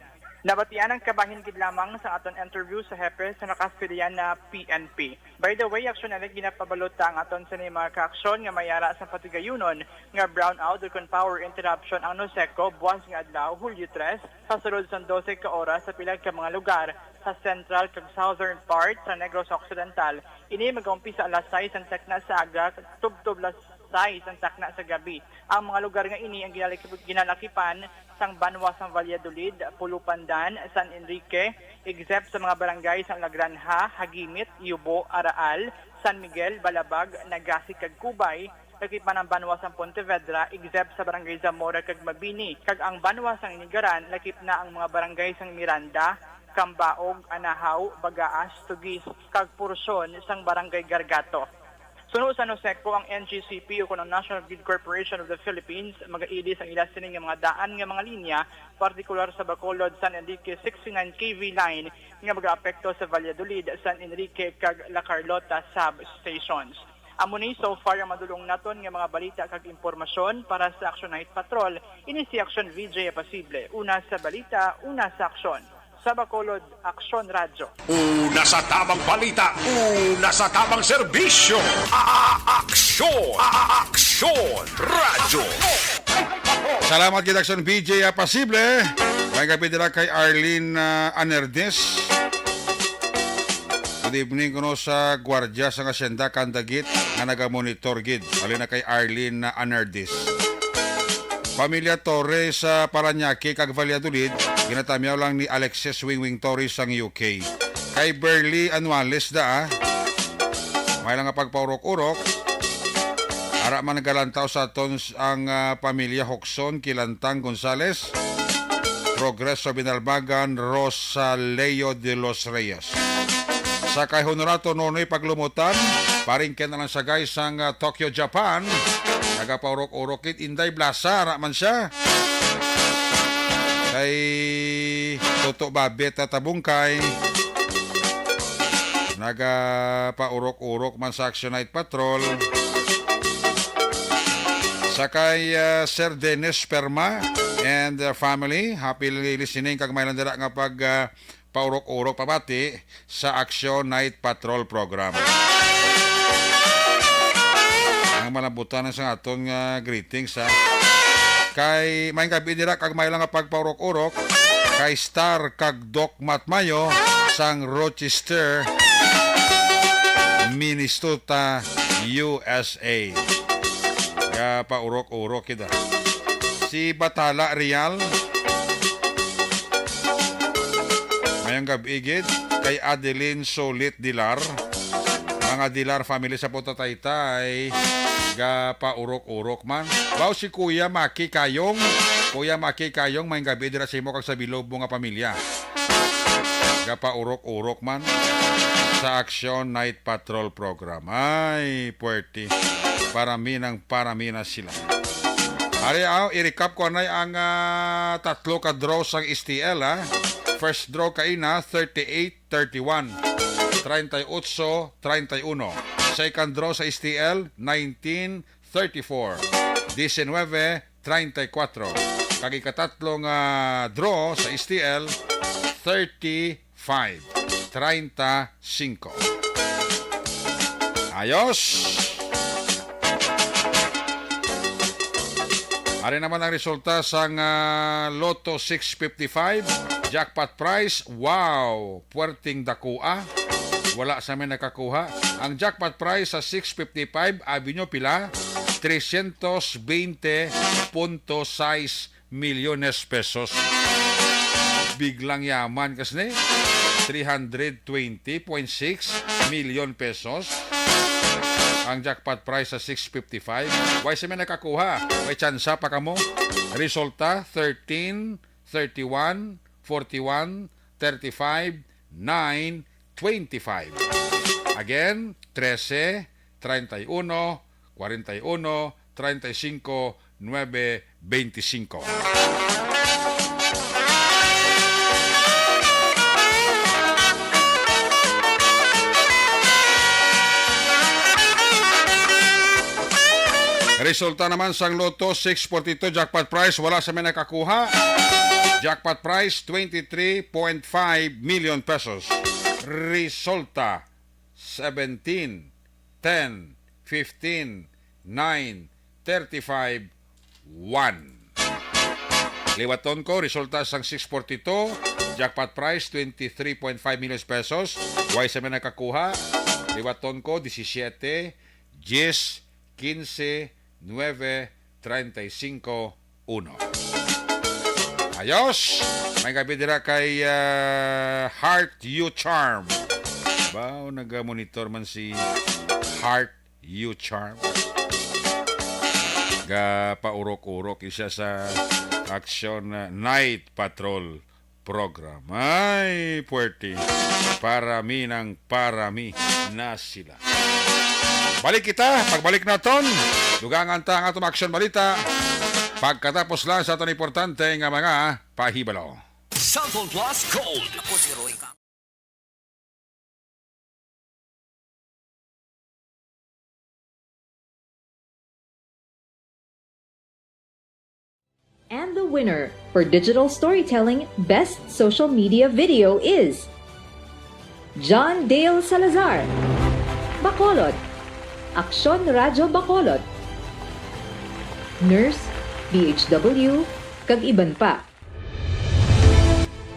Nabatian ang kabahin gid lamang sa aton interview sa hepe sa nakastilyan na PNP. By the way, Action Eric ginapabalot ang aton sa mga kaaksyon nga mayara sa patigayunon nga brownout o power interruption ang Noseco buwas nga adlaw Hulyo 3 sa sulod sa 12 ka oras sa pilag ka mga lugar sa central kag southern part sa Negros Occidental. Ini mag-umpisa alas 6 ang tekna sa aga tubtob size ang takna sa gabi. Ang mga lugar nga ini ang ginalakipan sang Banwa sang Valladolid, Pulupandan, San Enrique, except sa mga barangay sang La Granja, Hagimit, Yubo, Araal, San Miguel, Balabag, Nagasig kag Cubay, lakipan ang Banwa sang Pontevedra, except sa barangay Zamora kag Mabini. Kag ang Banwa sang Inigaran, lakip na ang mga barangay sang Miranda, Cambaog, Anahaw, Bagaas, Tugis, kag porsyon sang barangay Gargato. Suno sa Noseco ang NGCP o ang National Grid Corporation of the Philippines mag-aidis ang ilasining ng mga daan ng mga linya, partikular sa Bacolod, San Enrique 69 kV line nga mag-aapekto sa Valladolid, San Enrique kag La Carlota substations. Amo ni so far ang madulong naton nga mga balita kag impormasyon para sa Action Night Patrol. Ini si Action VJ Pasible. Una sa balita, una sa aksyon. Sa Bacolod, Aksyon Radyo. Una sa tamang balita, una sa tamang serbisyo. Aksyon! Aksyon! Radyo! Salamat kita Action BJ Pasible. May kapit nila kay Arlene Anerdes. Good evening kuno sa Gwardiya sa Asyenda Kandagit nga naga-monitor gid. Alin na kay Arlene Anerdes. Pamilya Torres sa Paranaque kag Valladolid, ginatamyaw lang ni Alexis Wingwing Torres sang UK. Kay Berly Anuales da, may lang nga pagpaurok-urok. Ara man nagalantaw sa tons ang pamilya Hokson, Kilantang Gonzales, Progreso Binalbagan, Rosaleo de los Reyes. Sa kay Honorato Nonoy Paglumutan, paringken na lang sa guys sang Tokyo, Japan. Nagapaurok-urokit Inday Blasa, man siya. Kay Toto Babet at Tabungkay. Nagapaurok-urok man sa Action Night Patrol. Sa kay Sir Dennis Perma and family, happy listening kag may landera nga pag paurok-urok pabati sa Action Night Patrol program. Ang malambutan sa atong greetings ha. Kay may gabi nila kag may lang nga pagpaurok-urok kay Star kag Doc Matmayo sang Rochester, Minnesota, USA. Ya paurok-urok kita. Si Batala Real mayang gabi gid kay Adeline Solit Dilar. Mga Dilar family sa Potataytay ga paurok-urok man. Bao si Kuya Maki Kayong. Kuya Maki Kayong may gabi dira sa imo kag sa Bilob nga pamilya. Ga paurok-urok man sa Action Night Patrol program. Ay, puwerte. Parami na sila. Ari i-recap ko na ang tatlo ka draw sang STL ha. First draw kaina 38-31, 38-31. Second draw sa STL 19-34, 19-34. Kag ikatatlong draw sa STL 35-35. Ayos. Ari naman ang resulta sang Lotto 655. Jackpot price, wow! Puwerting dakua. Wala sa amin nakakuha. Ang jackpot price sa 655, Avenue Pila, 320.6 milyones pesos. Biglang yaman kasi 320.6 milyon pesos. Ang jackpot price sa 655. Why sa amin nakakuha? May tsansa pa kamo. Resulta, 13, 31, 41, 35, 9, 25. Again, 13, 31, 41, 35, 9, 25. Resulta naman sang Lotto 642 jackpot price, wala sa may nakakuha. Jackpot price, 23.5 million pesos. Resulta, 17, 10, 15, 9, 35, 1. Liwaton ko, resulta sang 642. Jackpot price, 23.5 million pesos. Why sa may nakakuha? Liwaton ko, 17, 10, 15, Ayos! May gabi dira kay Heart You Charm. Ba, nag-monitor man si Heart You Charm. Paurok-urok isa sa Action Night Patrol program. Ay, puwerte. Parami ng parami na sila. Balik kita. Pagbalik naton, dugangan ta ang atong action balita. Pagkatapos lang sa atong importante nga mga pahibalo. Cellphone Plus Gold. Ako si Roy Kang. And the winner for Digital Storytelling Best Social Media Video is John Dale Salazar, Bacolod, Aksyon Radyo Bacolod, Nurse, DHW, kag iban pa.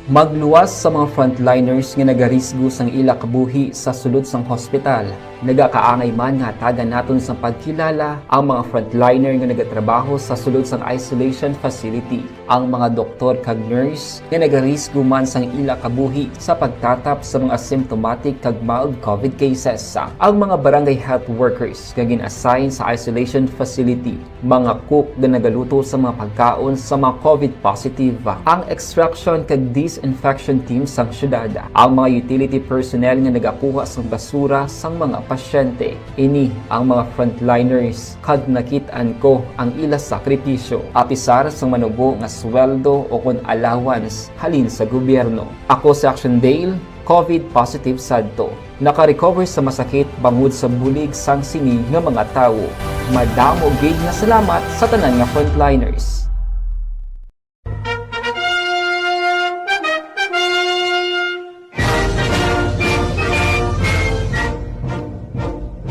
Magluwas sa mga frontliners nga nagarisgo sang ila kabuhi sa sulod sang hospital. Nagakaangay man nga tagan naton sa pagkilala ang mga frontliner nga nagatrabaho sa sulod sang isolation facility. Ang mga doktor kag nurse nga nagarisgo man sang ila kabuhi sa pagtatap sa mga asymptomatic kag mild COVID cases. Ang mga barangay health workers nga gin-assign sa isolation facility, mga cook nga nagaluto sa mga pagkaon sa mga COVID positive, ang extraction kag disinfection team sang syudad, ang mga utility personnel nga nagakuha sang basura sang mga pasyente. Ini ang mga frontliners kag nakit-an ko ang ila sakripisyo apisar sang manubo nga sweldo o kun allowance halin sa gobyerno. Ako si Action Dale, COVID positive sadto. Naka-recover sa masakit bangod sa bulig sang sini nga mga tawo. Madamo gid nga salamat sa tanan nga frontliners.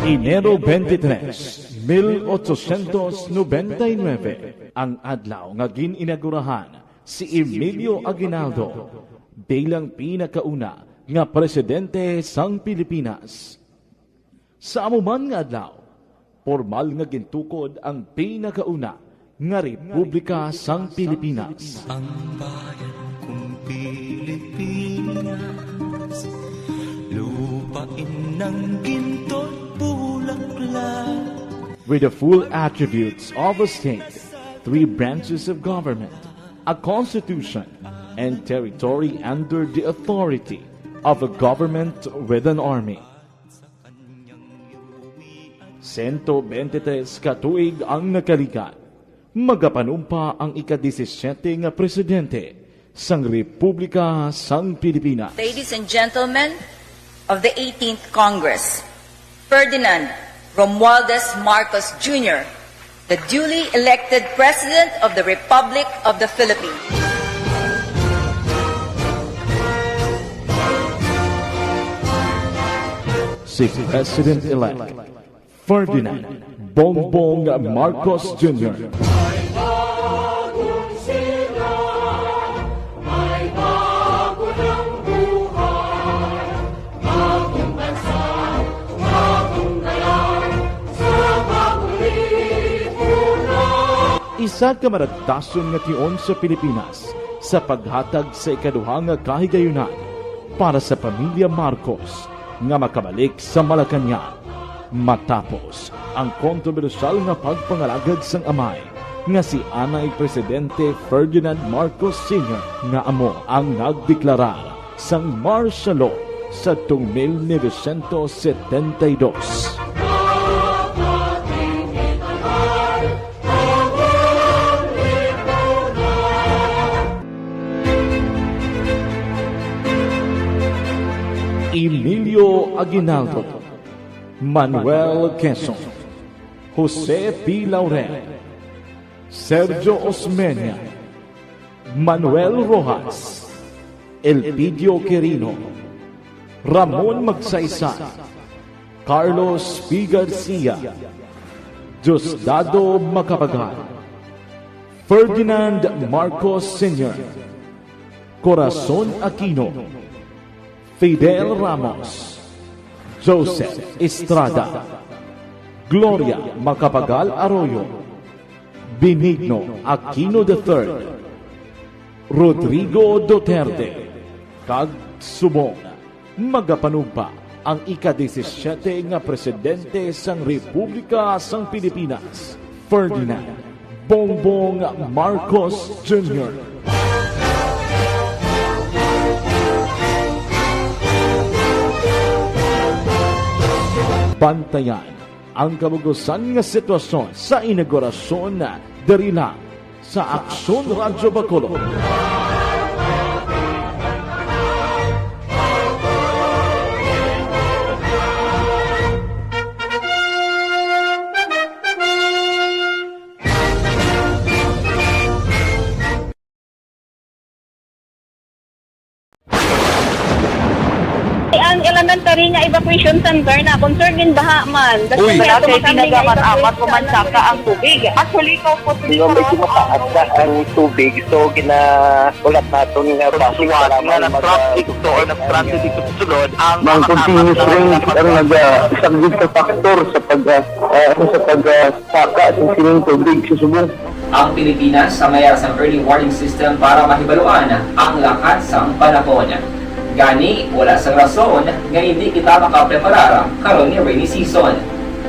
Enero 23, 1899, ang adlaw nga gininagurahan si Emilio Aguinaldo bilang pinakauna nga presidente sang Pilipinas. Sa amuman nga adlaw, formal nga gintukod ang pinakauna nga Republika sang Pilipinas. Ang bayan kong Pilipinas, lupain ng ginto't bulaklak. With the full attributes of a state, 3 branches of government, a constitution, and territory under the authority of a government with an army. 123 katuig ang nakalikan, magapanumpa ang ika-17 nga presidente sang Republika sang Pilipinas. Ladies and gentlemen of the 18th Congress, Ferdinand Romualdez Marcos Jr., the duly elected President of the Republic of the Philippines. Si President-elect Ferdinand Bongbong Marcos Jr. Isa ka maragtason nga tion sa Pilipinas sa paghatag sa ikaduha nga kahigayunan para sa pamilya Marcos nga makabalik sa Malacañang matapos ang kontrobersyal nga pagpangalagad sang amay nga si Anay Presidente Ferdinand Marcos Sr. nga amo ang nagdeklarar sang martial law sa 1972. Emilio Aguinaldo, Manuel Quezon, Jose P. Laurel, Sergio Osmeña, Manuel Rojas, Elpidio Quirino, Ramon Magsaysay, Carlos P. Garcia, Diosdado Macapagal, Ferdinand Marcos Sr., Corazon Aquino, Fidel Ramos, Joseph Estrada, Gloria Macapagal Arroyo, Benigno Aquino III, Rodrigo Duterte, kag subong magapanugpa ang ika-17 nga presidente sang Republika sang Pilipinas, Ferdinand Bongbong Marcos Jr. Bantayan ang kabugusan nga sitwasyon sa inaugurasyon na dari lang sa Aksyon Radyo Bacolod. Ang elementary nga evacuation center na concern din baha man. Uy, kasi pinagamat-amat pumansaka ang tubig. Actually, ko po Yung medyo mataas na ang tubig, so ginaulat natin nga pasiwala nga nag-traffic to or nag-transit dito sa sulod. Ang continuous range ang nag-isang sa factor sa pagsaka at sining tubig sa subong. Ang Pilipinas sa mayroon sa early warning system para mahibaluan ang lakas ng panahon. Gani, wala sa rason nga hindi kita makapreparar karon ni rainy season.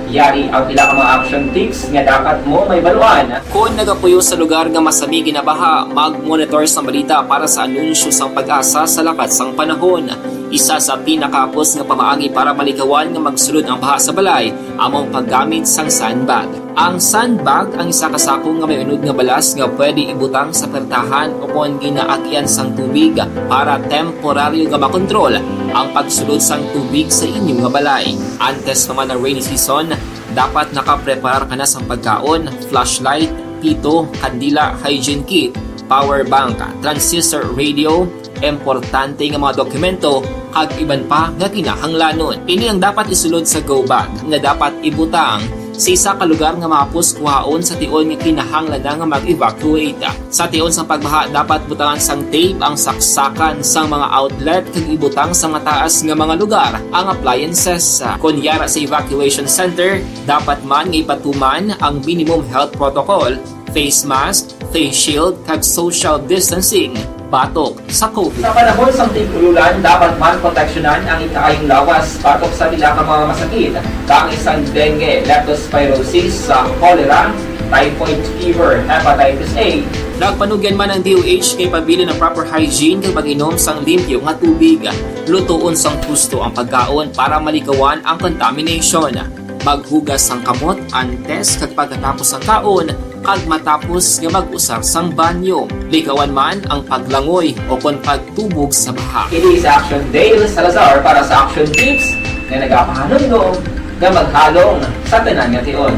Yari ang pila ka mga action tips nga dapat mo may baluan. Kung nagapuyo sa lugar nga masami ginabaha, mag-monitor sa balita para sa anunsyo sang pag-asa sa lakas sang panahon. Isa sa pinakapos nga pamaagi para malikawan nga magsulod ang baha sa balay, among paggamit sang sandbag. Ang sandbag ang isa kasako nga may unod nga balas nga pwede ibutang sa pertahan upon ginaagyan sang tubig para temporaryo nga makontrol ang pagsulod sang tubig sa inyong nga balay. Antes naman ng rainy season, dapat nakapreparar ka na sang pagkaon, flashlight, pito, kandila, hygiene kit, power bank, transistor radio, importante nga mga dokumento kag iban pa nga kinahanglanon. Ini ang dapat isulod sa go bag nga dapat ibutang sa isa ka lugar nga mapus kuhaon sa tion nga kinahanglan nga mag-evacuate. Sa tion sa pagbaha dapat butangan sang tape ang saksakan sang mga outlet kag ibutang sa mataas nga mga lugar ang appliances. Kunyara sa evacuation center, dapat man nga ipatuman ang minimum health protocol, face mask, face shield kag social distancing batok sa COVID. Sa panahon sa tigululan, dapat man proteksyonan ang ikaayong lawas batok sa pila ka mga masakit. Kang isang dengue, leptospirosis, cholera, typhoid fever, hepatitis A. Nagpanugyan man ang DOH kay pabili ng proper hygiene kay pag-inom sang limpyo nga tubig. Lutuon sang gusto ang pagkaon para malikawan ang contamination. Maghugas sang kamot antes kag pagkatapos ang kaon kag matapos nga mag-usar sang banyo. Likawan man ang paglangoy o kon pagtubog sa baha. It is Action Dale Salazar para sa Action Tips na nagapahanong nga maghalong sa tanan nga tion.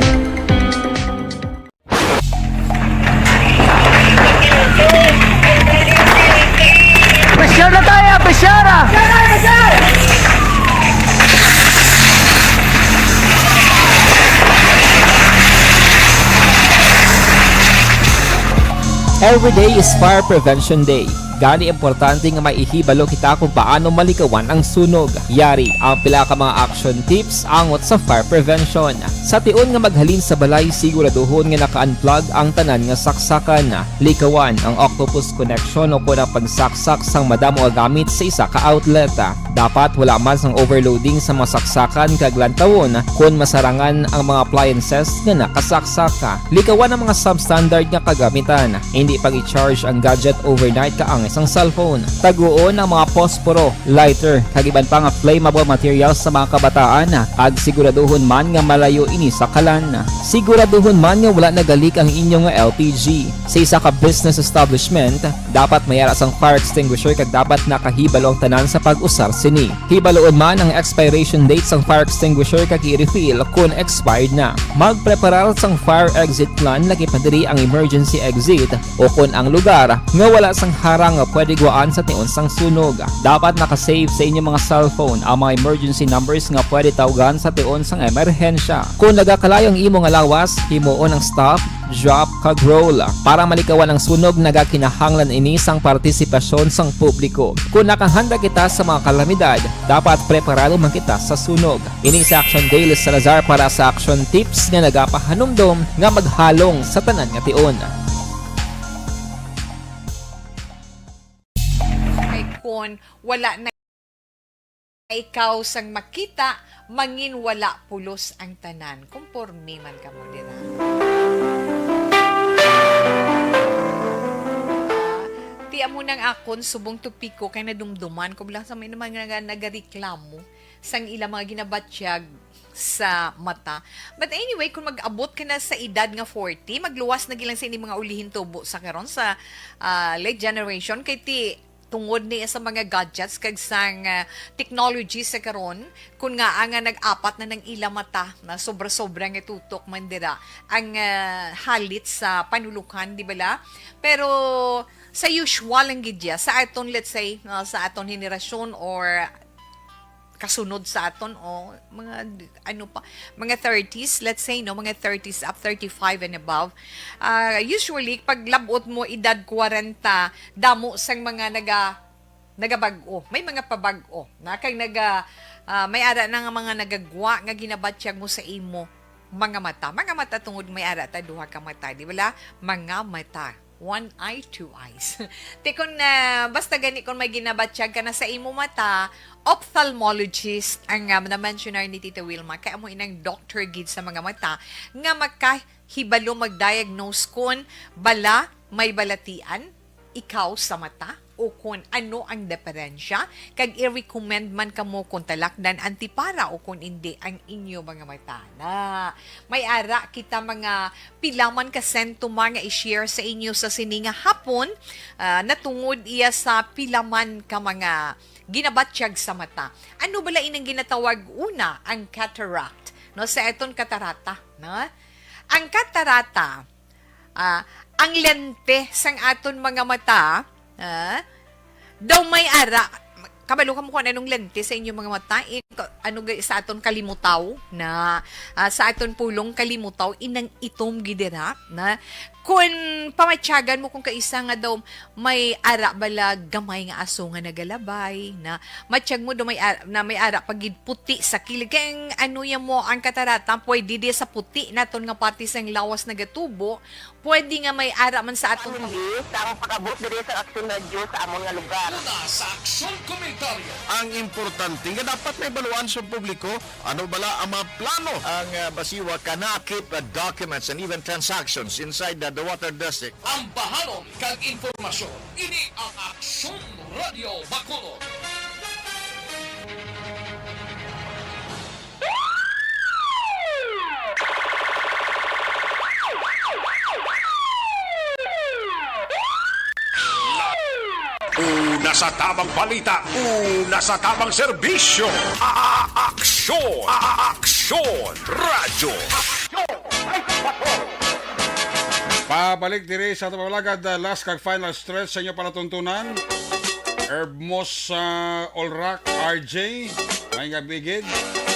Pressure na tayo! Pressure! Every day is Fire Prevention Day. Gani importante nga maihibalo kita kung paano malikawan ang sunog. Yari ang pila ka mga action tips angot sa fire prevention. Sa tion nga maghalin sa balay, siguraduhon nga naka-unplug ang tanan nga saksakan. Likawan ang octopus connection o po na pagsaksak sang madamo nga gamit sa isa ka outlet. Dapat wala man sang overloading sa mga saksakan kag lantawon kung masarangan ang mga appliances nga nakasaksaka. Likawan ang mga substandard nga kagamitan. Hindi pag i-charge ang gadget overnight kaang isang cellphone. Taguon ang mga posporo, lighter, kag iban pa nga flammable materials sa mga kabataan. Kag siguraduhon man nga malayo ini sa kalan. Siguraduhon man nga wala nagalik ang inyong LPG. Sa isa ka business establishment, dapat mayara sang fire extinguisher kag dapat nakahibalo ang tanan sa pag-usar sini. Hibaloon man ang expiration date sang fire extinguisher kag i-refill kung expired na. Magpreparar sang fire exit plan lagi pa diri ang emergency exit o kung ang lugar nga wala sang harang nga pwede guaan sa tion sang sunog. Dapat nakasave sa inyong mga cellphone ang mga emergency numbers nga pwede tawagan sa tion sang emerhensya. Kung nagakalayo ang imong lawas, himuon ang stop, drop kag roll. Para malikawan ang sunog, nagakinahanglan ini sang partisipasyon sang publiko. Kung nakahanda kita sa mga kalamidad, dapat preparado man kita sa sunog. Ini sa Action Dale Salazar para sa action tips nga nagapahanumdom nga maghalong sa tanan nga tion. Ay kun wala na ikaw sang makita, mangin wala pulos ang tanan. Kumporme man ka mo dira. Tiya mo nang akon, subong tupiko, kay nadumduman ko lang sa may naman nagareklamo sang ilang mga ginabatsyag sa mata. But anyway, kung mag-abot ka na sa edad nga 40, magluwas na gilang sa ini mga ulihin tubo sa karon sa late generation, kay ti tungod niya sa mga gadgets kag sang technology sa karon kun nga ang nag-apat na ng ila mata na sobra-sobra nga tutok man dira ang halit sa panulukan, di bala? Pero sa usual ang gidya sa aton, let's say sa aton henerasyon or kasunod sa aton o mga ano pa mga 30s, let's say no, mga 30s up 35 and above, usually pag labot mo edad 40, damo sang mga nagabag-o, may mga pabag-o na kag may ara na nga mga nagagwa nga ginabatsyag mo sa imo mga mata tungod may ara ta duha ka mata, di bala? Mga mata, one eye, two eyes. Tikon na basta gani kung may ginabatsyag ka na sa imo mata, ophthalmologist ang na-mentioner ni Tita Wilma, kaya mo inang doctor gid sa mga mata nga makahibalo mag-diagnose kung bala may balatian ikaw sa mata o kung ano ang diferensya, kag i-recommend man kamo kung talakdan antipara o kung hindi ang inyo mga mata. Na may ara kita mga pilaman ka sentuma nga i-share sa inyo sa sininga hapon, natungod iya sa pilaman ka mga ginabatsyag sa mata. Ano bala inang ginatawag una? Ang cataract. No, sa eton katarata. No? Ang katarata, ang lente sang aton mga mata, daw may ara, kabalo ka mo kung anong lente sa inyong mga mata, sa aton kalimutaw, na sa aton pulong kalimutaw, inang itom gidera, na kung pamatyagan mo kung kaisa nga daw may ara bala gamay nga aso nga nagalabay, na matsyag mo daw may ara pagid puti sa kilig, kaya ano yan mo ang katarata, pwede di sa puti naton nga pati sang lawas na gatubo, pwede nga may ara man sa aton ang pakabot diri sa aksyon na Diyos sa amon nga lugar. Sa aksyon komentaryo. Ang importante nga dapat may baluan sa publiko, ano bala ang mga plano ang basiwa kana keep documents and even transactions inside the water district. Ang bahalong kag informasyon, ini ang Aksyon Radio Bacolod. Una sa tamang balita, una sa tamang serbisyo. Aksyon! Aksyon! Radyo! Pabalik diri sa tabawalagad, last kag final stretch sa inyo palatuntunan. Herbmos Olrak RJ, may nga bigid.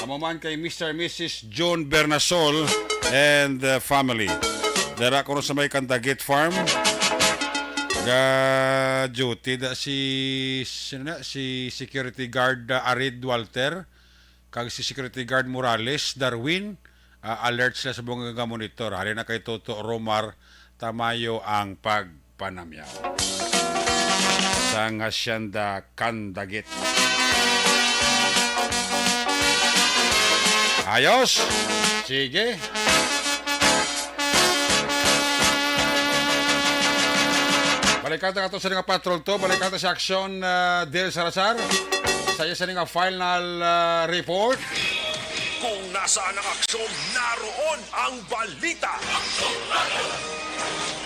Amaman kay Mr. and Mrs. John Bernasol and family. Dara ko sa may Candagate Farm. Duty da si security guard Arid Walter kag si security guard Morales Darwin, alert sila sa bunga monitor. Hali na kay Toto Romar Tamayo ang pagpanamyaw sa Hacienda Candagate. Ayos, sige. Balikata ka to sa nga patrol to, balikata sa Aksyon Del Salazar. Saya sa nga final report. Kung nasaan ang aksyon, naroon ang balita.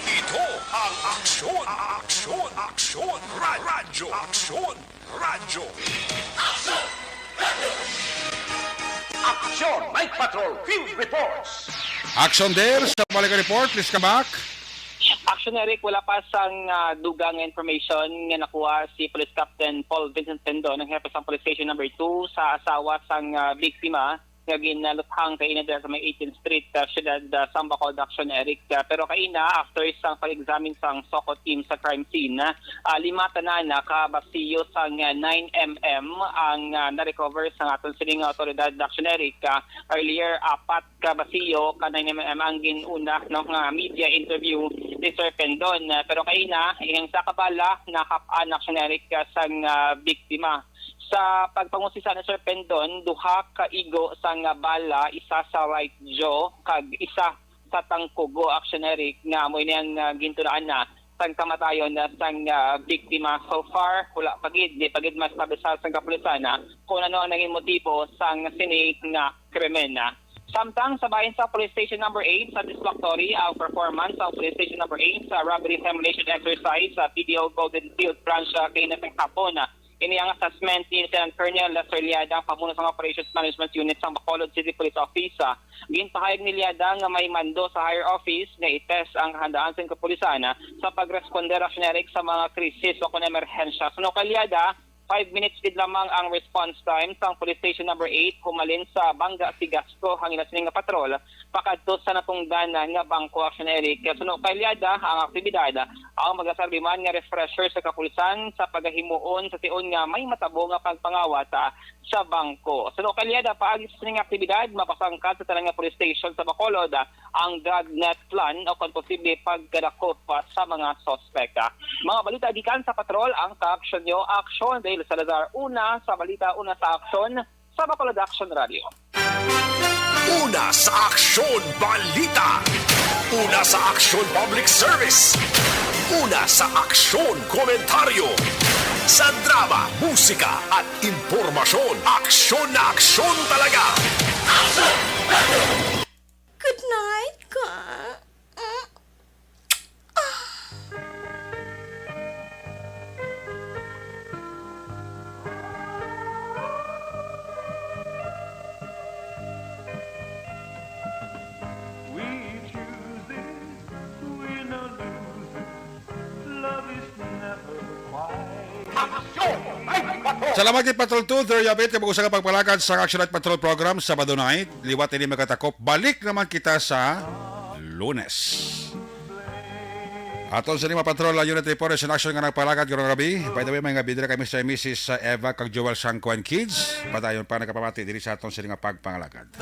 Ito ang Aksyon, Aksyon, Aksyon, Radyo, Aksyon, Radyo. Aksyon, Night Patrol, Field Reports. Aksyon Del, sa balik report, please come back. Action Eric, wala pa sang dugang information nga nakuha si Police Captain Paul Vincent Tendo ng Hepe sang Police Station number 2 sa asawa sang biktima nga ginaluthang kaina sa may 18th Street, siyudad sa Bacolod, Action, Eric. Pero kaina, after isang pag-examine sa SOCO team sa crime scene, 5 na kabasiyo sa 9mm ang na-recover sa aton sining otoridad, Action, Eric. Earlier, 4 kabasiyo ka 9mm ang ginuna ng media interview ni Sir Pendon. Pero kaina, iyang sa kabala, nakapaan, Action, Eric, sa biktima. Sa pagpangusisa ni Sir Pendon, duha ka igo sa nga bala, isa sa right jaw, kag isa sa tangkugo, Action, Eric, nga mo niyang gintunaan na sang kamatayon na sang biktima. So far, wala pagid, di pagid mas pabisal sa kapulisan kung ano ang naging motibo sang sining nga krimen. Samtang sa bayan sa Police Station number 8 satisfactory ang performance sa Police Station number 8 sa robbery simulation exercise sa PDO Golden Field Branch kay Napeng Hapon. Ini ang assessment ni Lieutenant Colonel Lester Liada, pamuno sa Operations Management Unit sa Bacolod City Police Office. Ginpahayag ni Liada nga may mando sa higher office nga i-test ang handaan sa kapulisan sa pag-responder, Action, Eric, sa mga krisis o kung emerhensya. Suno kay Liada, 5 minutes din lamang ang response time sa Police Station number 8 humalin sa Banga Sigasco hangin na sining nga patrol pakadto sa natungdan nga bangko, Action, Eric. Suno kay Liada, ang aktibidad ang magasarbiman nga refresher sa kapulisan sa pagahimuon sa tion nga may matabo nga pagpangawat sa bangko. Suno kay Liada, paagi sa sining aktibidad mapasangkad sa talang nga police station sa Bacolod ang dragnet plan o kung posible pagkadakop sa mga sospek. Mga balita gikan sa patrol ang ka-action nyo, Action Dale Salazar, una sa balita, una sa aksyon sa Bacolod Action Radio. Una sa Aksyon Balita. Una sa Aksyon Public Service. Una sa Aksyon Komentaryo. Sa drama, musika at impormasyon. Aksyon na aksyon talaga. Good night, ka. Salamat kay Patrol 2, there you have it. Kapag-usa ka pagpalakad sa Action Night Patrol Program, Sabado Night. Liwat ini magatakop. Balik naman kita sa Lunes. Aton sa lima patrol, unit reporters in action nga nagpalakad karong gabi. By the way, may nga bidra kay Mr. and Mrs. Eva kag Joel Sangko and Kids. Padayon pa nakapamati diri sa aton sa nga pagpangalakad.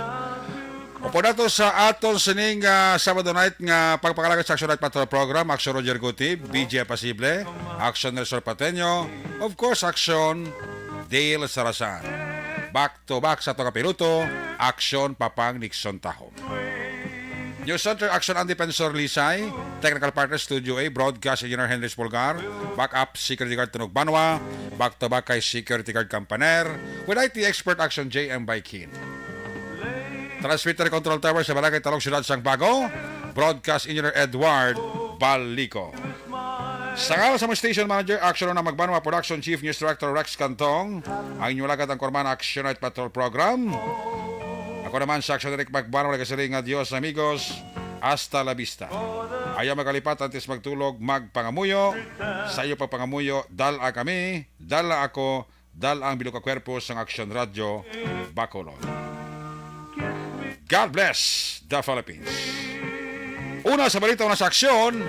Upo nato sa aton sining Sabado Night nga pagpangalakad sa Action Night Patrol Program. Action Roger Guti, BJ Pasible, Action Nelson Pateño, of course, Action Dale Salazar. Back to back sa itong kapiluto, Action Papang Nixon Tahom. News Center, Action Andy Pensor Lisay, Technical Partner Studio A, Broadcast Engineer Henry Spolgar, Backup Security Guard Tunog Banwa, back to back kay Security Guard Campaner, with IT Expert Action JM Baikin. Transmitter Control Tower sa Barangay Talong Syudad Sangbago, Broadcast Engineer Edward Balico. Sa ngalan sa mga Station Manager, Action na Magbanwa Production Chief News Director Rex Cantong, ang inyong lagat ang Korman Action Night Patrol Program. Ako naman sa Action Direct Magbanwa, nagkasiring adios amigos, hasta la vista. Ayaw magalipat antes magtulog, magpangamuyo. Sa iyo pagpangamuyo, dala kami, dala ako, dala ang bilog ka kwerpo sa Action Radio Bacolod. God bless the Philippines. Una sa balita, una sa aksyon,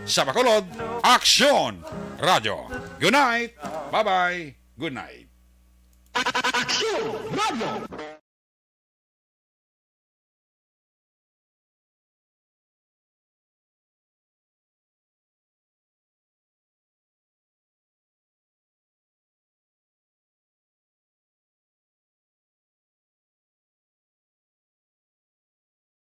sa Bacolod, Action Radio. Good night. Bye-bye. Good night. Action Radio.